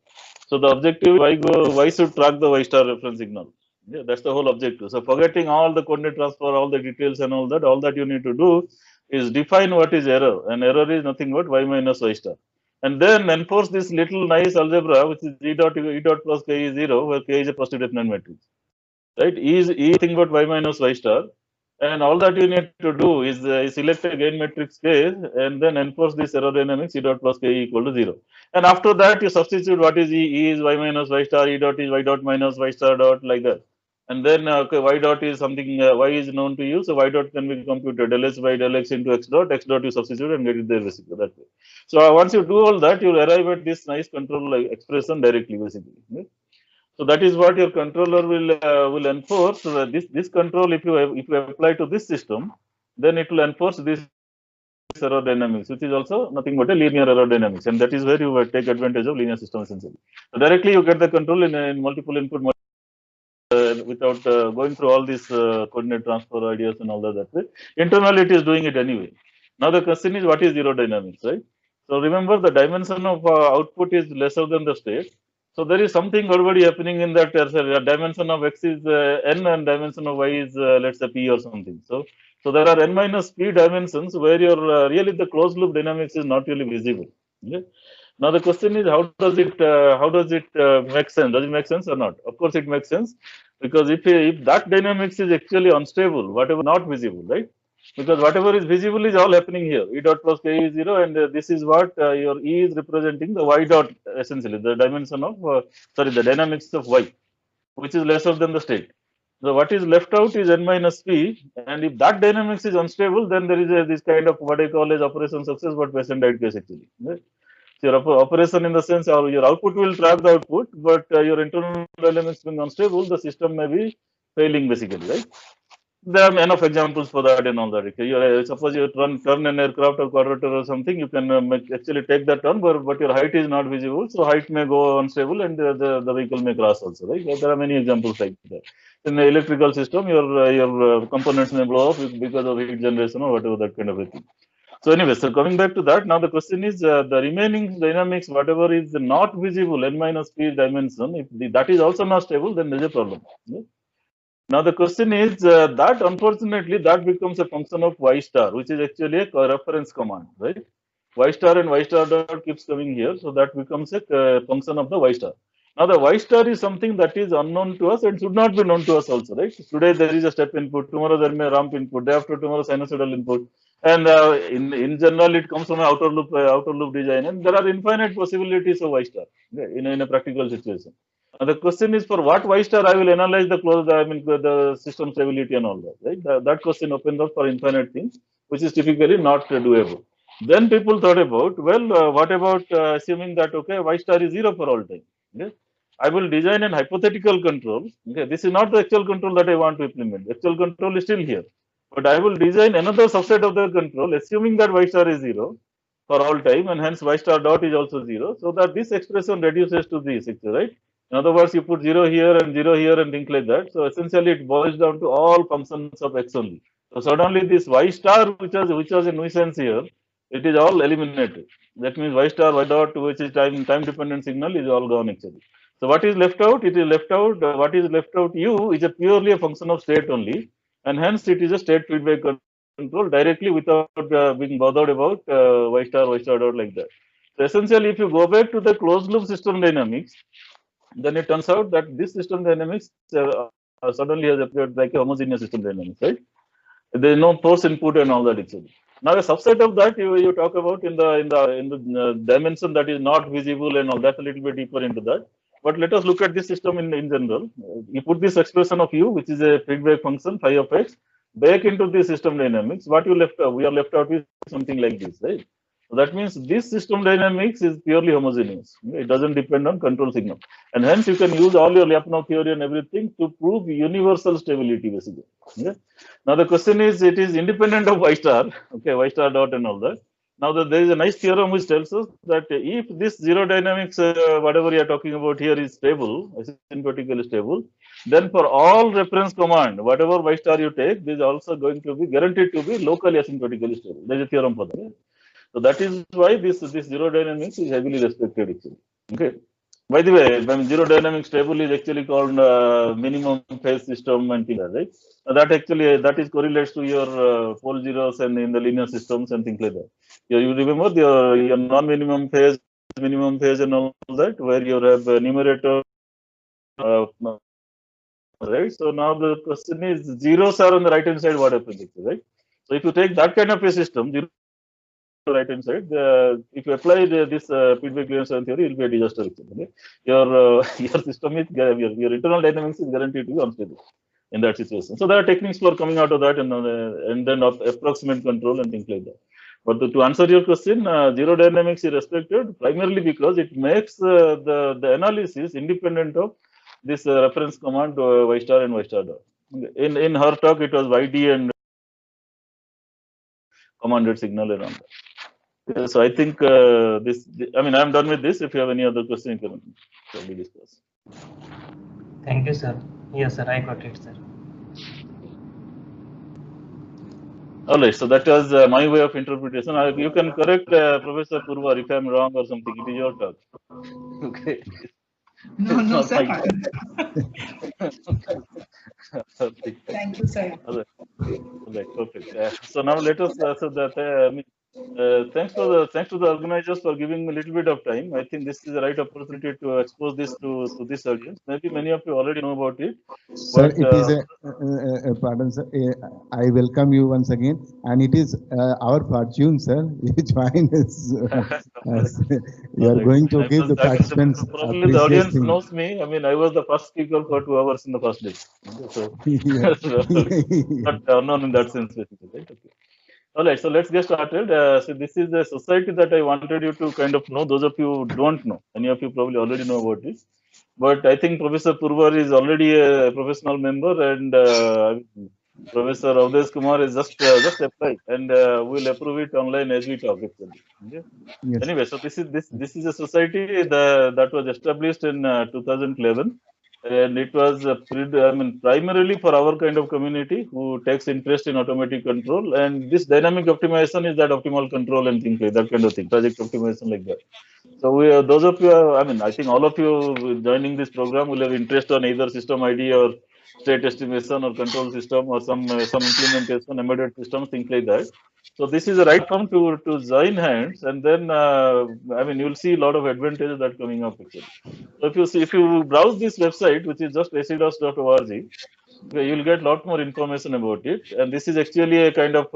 So the objective, why should track the Y star reference signal? Yeah, that's the whole objective. So forgetting all the coordinate transfer, all the details and all that you need to do is define what is error. And error is nothing but Y minus Y star. And then enforce this little nice algebra, which is E dot plus K is 0, where K is a positive definite matrix. Right? E is nothing but Y minus Y star. And all that you need to do is select a gain matrix K and then enforce this aerodynamics E dot plus K equal to 0. And after that, you substitute what is E. E is Y minus Y star, E dot is Y dot minus Y star dot, like that. And then okay, Y dot is something, Y is known to you, so Y dot can be computed del S by del X into X dot you substitute and get it there basically that way. So once you do all that, you'll arrive at this nice control expression directly basically. Okay? So that is what your controller will enforce. So this control, if you apply to this system, then it will enforce this aerodynamics, which is also nothing but a linear aerodynamics, and that is where you take advantage of linear system essentially. So directly you get the control in multiple input without going through all these coordinate transfer ideas and all that way. Internally, it is doing it anyway. Now the question is, what is aerodynamics, right? So remember, the dimension of output is lesser than the state. So there is something already happening in that dimension of x is n and dimension of y is let's say p or something. So there are n minus p dimensions where your really the closed loop dynamics is not really visible. Okay? Now the question is, how does it make sense? Does it make sense or not? Of course, it makes sense, because if that dynamics is actually unstable, whatever not visible, right? Because whatever is visible is all happening here. E dot plus K is 0, and this is what your E is representing the Y dot, essentially the dimension of the dynamics of Y, which is lesser than the state. So what is left out is n minus p, and if that dynamics is unstable, then there is this kind of what I call as operation success, but Western diet case actually. Right? So your operation in the sense, or your output will track the output, but your internal dynamics being unstable, the system may be failing basically, right? There are enough examples for that and all that. Okay? Suppose you turn an aircraft or quadrotor or something, you can actually take that turn, but your height is not visible, so height may go unstable and the vehicle may crash also, right? There are many examples like that. In the electrical system, your components may blow up because of heat generation or whatever, that kind of a thing. So anyway, so coming back to that, now the question is the remaining dynamics, whatever is not visible, n minus p dimension, if that is also not stable, then there's a problem. Okay? Now the question is that unfortunately that becomes a function of y star, which is actually a reference command, right? Y star and y star dot keeps coming here, so that becomes a function of the y star. Now the y star is something that is unknown to us and should not be known to us also, right? Today there is a step input, tomorrow there may ramp input, day after tomorrow sinusoidal input, and in general it comes from an outer loop design, and there are infinite possibilities of y star in a practical situation. And the question is, for what y star I will analyze the system stability and all that, right? That question opens up for infinite things, which is typically not doable. Then people thought about, well, what about assuming that, okay, y star is 0 for all time. Okay? I will design an hypothetical control. Okay, this is not the actual control that I want to implement. Actual control is still here. But I will design another subset of the control, assuming that y star is 0 for all time, and hence y star dot is also 0, so that this expression reduces to this, right? In other words, you put 0 here and 0 here and things like that. So essentially, it boils down to all functions of x only. So suddenly, this y star, which was a nuisance here, it is all eliminated. That means y star, y dot, which is time dependent signal, is all gone actually. So what is left out? It is left out. What is left out? U is purely a function of state only, and hence it is a state feedback control directly without being bothered about y star dot like that. So essentially, if you go back to the closed loop system dynamics, then it turns out that this system dynamics suddenly has appeared like a homogeneous system dynamics, right? There is no force input and all that actually. Now a subset of that you talk about in the dimension that is not visible and all that, a little bit deeper into that. But let us look at this system in general. You put this expression of u, which is a feedback function phi of x, back into the system dynamics. What we are left out with something like this, right? So that means this system dynamics is purely homogeneous. It doesn't depend on control signal. And hence you can use all your Lyapunov theory and everything to prove universal stability basically. Okay? Now the question is, it is independent of y star, okay, y star dot and all that. Now there is a nice theorem which tells us that if this zero dynamics, whatever you are talking about here, is stable, asymptotically stable, then for all reference command, whatever y star you take, this is also going to be guaranteed to be locally asymptotically stable. There is a theorem for that. So that is why this zero dynamics is heavily respected actually. Okay. By the way, when zero dynamic stable is actually called minimum phase system and things like that, right? That is correlates to your pole zeros and in the linear systems and things like that. You remember your non-minimum phase, minimum phase and all that, where you have numerator right? So now the question is, zeros are on the right hand side, what happens, right? So if you take that kind of a system, zero right hand side, if you apply this feedback clearance theory, it will be a disaster. Okay? Your your system is your internal dynamics is guaranteed to be unstable in that situation. So there are techniques for coming out of that, and then of approximate control and things like that. But to answer your question, zero dynamics is respected primarily because it makes the analysis independent of this reference command y star and y star dot. In her talk, it was yd and commanded signal around that. Yeah, so I think I mean, I'm done with this. If you have any other question, you can probably discuss. Thank you, sir. Yes, sir, I got it, sir. All right, so that was my way of interpretation. You can correct Professor Purva if I'm wrong or something. It is your talk. Okay. No, It's no, not sir. my something. Thank you, sir. All right, perfect. So now let us so that I mean, thanks to the organizers for giving me a little bit of time. I think this is the right opportunity to expose this to this audience. Maybe many of you already know about it, Sir, but it is pardon, sir. I welcome you once again, and it is our fortune, sir. You join us. You are going to give the participants a probably the precious audience thing. knows me. I mean, I was the first speaker for 2 hours in the first day. So, not unknown in that sense, basically, right? Okay. All right, so let's get started. So this is a society that I wanted you to kind of know. Those of you who don't know, many of you probably already know about this. But I think Professor Purvar is already a professional member, and Professor Avdesh Kumar is just applied, and we'll approve it online as we talk. Actually. Okay? Yes. Anyway, so this is a society that was established in 2011, and it was I mean, primarily for our kind of community who takes interest in automatic control, and this dynamic optimization is that optimal control and things like that kind of thing, project optimization like that. So those of you, I mean, I think all of you joining this program will have interest on either system ID or state estimation or control system or some implementation, embedded system, things like that. So this is the right form to join hands, and then I mean, you'll see a lot of advantages that coming up actually. So if you browse this website, which is just acidos.org, okay, you'll get a lot more information about it. And this is actually a kind of,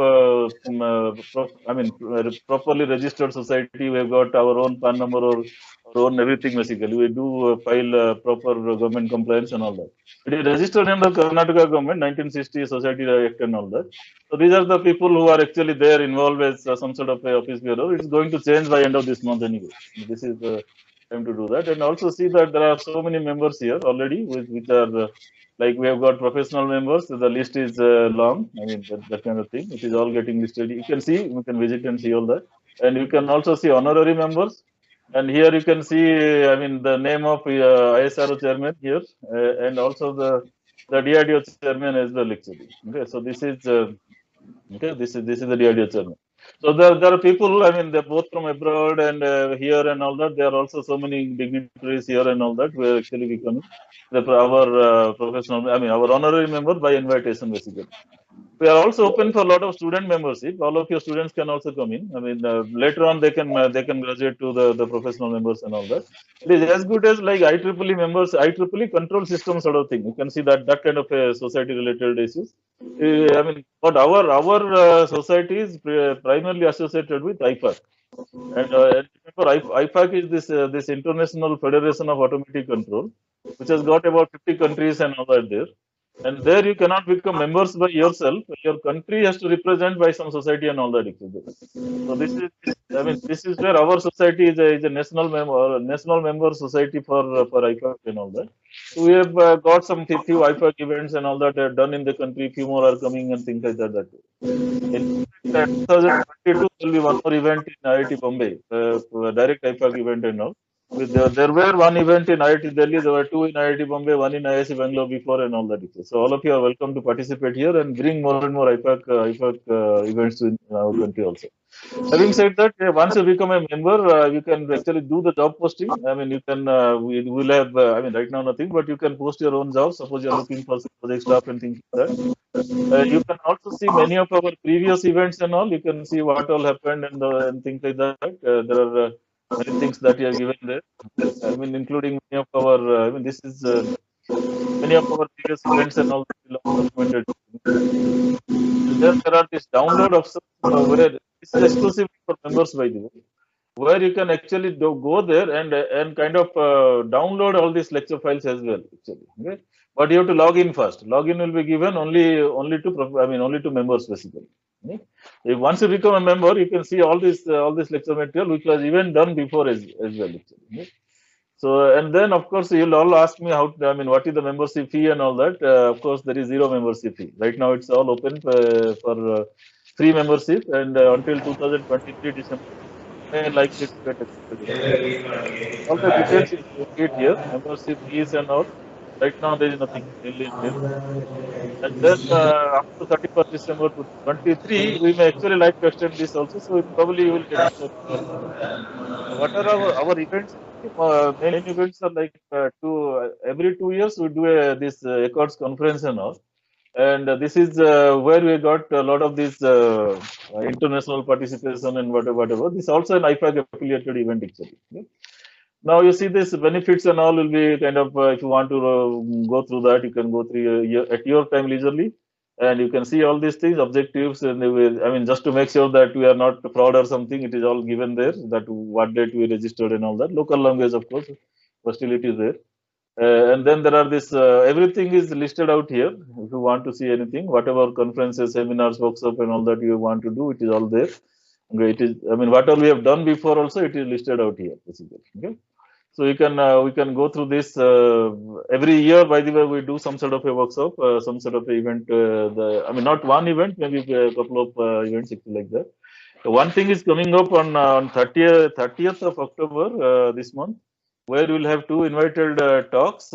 properly registered society. We've got our own PAN number or our own everything basically. We do file proper government compliance and all that. It is registered under Karnataka government, 1960 Society Act and all that. So these are the people who are actually there involved as some sort of a office bureau. It's going to change by end of this month anyway. This is the time to do that. And also see that there are so many members here already, which are like we have got professional members. So the list is long. I mean, that kind of thing. It is all getting listed. You can see, you can visit and see all that. And you can also see honorary members. And here you can see, I mean, the name of ISRO chairman here, and also the DRDO chairman as well, actually. Okay, so this is okay. This is the DRDO chairman. So there are people. I mean, they're both from abroad and here and all that. There are also so many dignitaries here and all that. We're actually becoming our professional. I mean, our honorary member by invitation, basically. We are also open for a lot of student membership. All of your students can also come in. I mean, later on they can graduate to the professional members and all that. It is as good as like IEEE members, IEEE control system sort of thing. You can see that kind of a society related issues. I mean, but our society is primarily associated with IFAC. And remember, IFAC is this International Federation of Automatic Control, which has got about 50 countries and all that there. And there you cannot become members by yourself. Your country has to represent by some society and all that. So I mean, this is where our society is a national member society for IFAC and all that. So we have got some few IFAC events and all that done in the country. Few more are coming and things like that. In 2022, there will be one more event in IIT Bombay, direct IFAC event and all. There were one event in IIT Delhi, there were two in IIT Bombay, one in IIC Bangalore before, and all that. So all of you are welcome to participate here and bring more and more IFAC events in our country also. Having said that, once you become a member, you can actually do the job posting. I mean, you can, we will have, I mean, right now nothing, but you can post your own job. Suppose you're looking for project staff and things like that. You can also see many of our previous events and all. You can see what all happened and things like that. There are many things that you are given there. I mean, including many of our. I mean, this is many of our previous events and all will be documented. And then there are this download options where this is exclusively for members, by the way, where you can actually go there and kind of download all these lecture files as well. Actually, okay? But you have to log in first. Login will be given only to members basically. Okay? If once you become a member, you can see all this lecture material, which was even done before as well. Actually. Okay? So, and then of course you'll all ask me what is the membership fee and all that. Of course, there is zero membership fee. Right now, it's all open for free membership, and until 2023 December, may likely to get extended. All the details you will get here, membership fees and all. Right now, there is nothing really nil. And then after 31st December 2023, we may actually like to extend this also. So probably you will get it. What are our events? Main events are like every 2 years we do this Accords conference and all. And this is where we got a lot of this international participation and whatever. This is also an IFAG affiliated event actually. Okay? Now you see this benefits and all will be kind of if you want to go through that, you can go through at your time leisurely, and you can see all these things, objectives, and just to make sure that we are not fraud or something, it is all given there. That what date we registered and all that. Local language, of course, but still it is there. And then there are this everything is listed out here. If you want to see anything, whatever conferences, seminars, workshop, and all that you want to do, it is all there. Okay, it is. Whatever we have done before, also it is listed out here. Basically. Okay. So we can go through this every year. By the way, we do some sort of a workshop, some sort of a event. Not one event, maybe a couple of events, like that. So one thing is coming up on 30th of October this month, where we'll have two invited talks,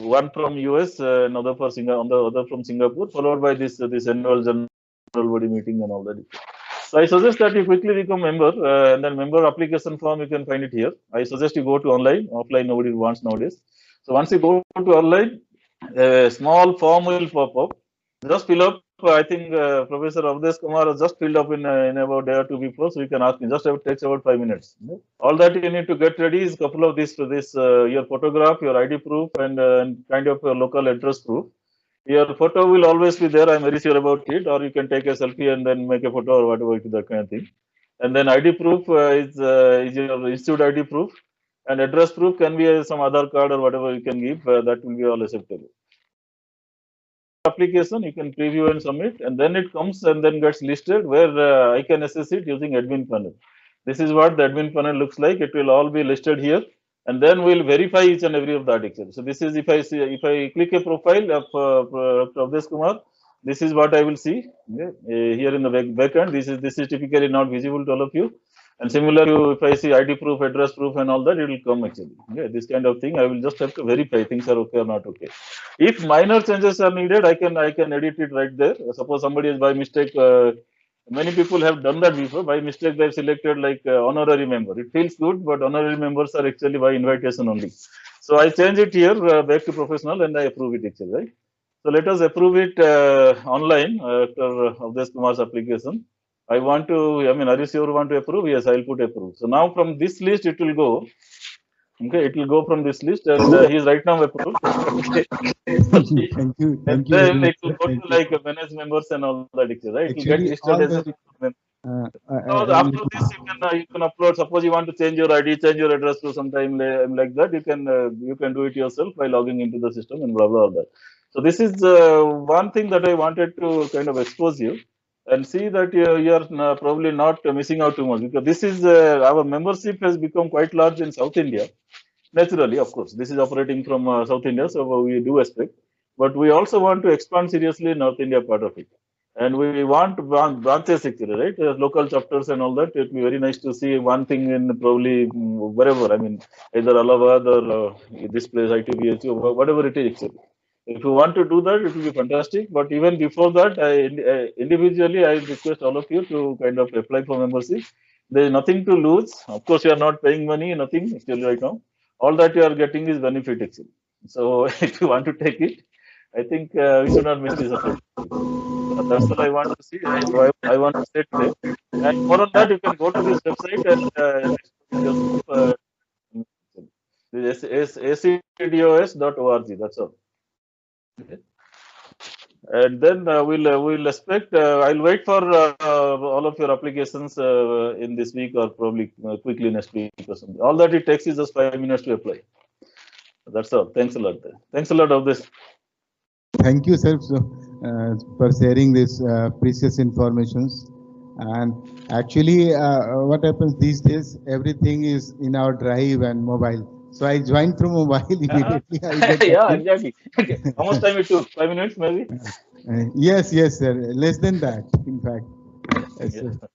one from US, another for other from Singapore, followed by this annual general body meeting and all that. So I suggest that you quickly become member, and then member application form, you can find it here. I suggest you go to online. Offline, nobody wants nowadays. So once you go to online, a small form will pop up. Just fill up. I think Professor Avdesh Kumar has just filled up in about a day or two before, so you can ask me. Just takes about 5 minutes. All that you need to get ready is a couple of this your photograph, your ID proof, and kind of a local address proof. Your photo will always be there. I'm very sure about it. Or you can take a selfie and then make a photo or whatever, that kind of thing. And then ID proof is your institute ID proof, and address proof can be some Aadhaar card or whatever you can give. That will be all acceptable. Application you can preview and submit, and then it comes and then gets listed where I can assess it using admin panel. This is what the admin panel looks like. It will all be listed here. And then we'll verify each and every of the articles. So this is if I click a profile of Avdesh Kumar, this is what I will see here in the backend. This is typically not visible to all of you. And similarly, if I see ID proof, address proof, and all that, it will come actually. Okay, this kind of thing, I will just have to verify things are okay or not okay. If minor changes are needed, I can edit it right there. Suppose somebody is by mistake. Many people have done that before. By mistake, they've selected like honorary member. It feels good, but honorary members are actually by invitation only. So I change it here back to professional and I approve it actually, right? So let us approve it online after Avdesh Kumar's application. I want to, are you sure you want to approve? Yes, I'll put approve. So now from this list, it will go. Okay, it will go from this list, and he is right now approved. Thank you. And then it will go to like manage members and all that, right? It will get listed as a member. So after this, you can upload. Suppose you want to change your ID, change your address to sometime like that. You can do it yourself by logging into the system and blah blah all that. So this is one thing that I wanted to kind of expose you and see that you are probably not missing out too much, because this is our membership has become quite large in South India. Naturally, of course, this is operating from South India, so we do expect. But we also want to expand seriously in North India part of it. And we want branches actually, right? Local chapters and all that. It will be very nice to see one thing in probably wherever, either Allahabad or this place, ITBH, or whatever it is actually. If you want to do that, it will be fantastic. But even before that, individually, I request all of you to kind of apply for membership. There is nothing to lose. Of course, you are not paying money, nothing actually right now. All that you are getting is benefit actually. So if you want to take it, I think we should not miss this opportunity. That's what I want to see. I want to say today. And more on that, you can go to this website and acdos.org. That's all. Okay. And then we'll expect. I'll wait for all of your applications in this week or probably quickly next week or something. All that it takes is just 5 minutes to apply. That's all. Thanks a lot. Thanks a lot of this. Thank you, sir, for sharing this precious informations. And actually, what happens these days, everything is in our drive and mobile. So I joined through mobile immediately. I get Yeah, active. exactly. Okay. How much time it took? 5 minutes, maybe. Yes, yes, sir. Less than that, in fact. Yes, Yeah. sir.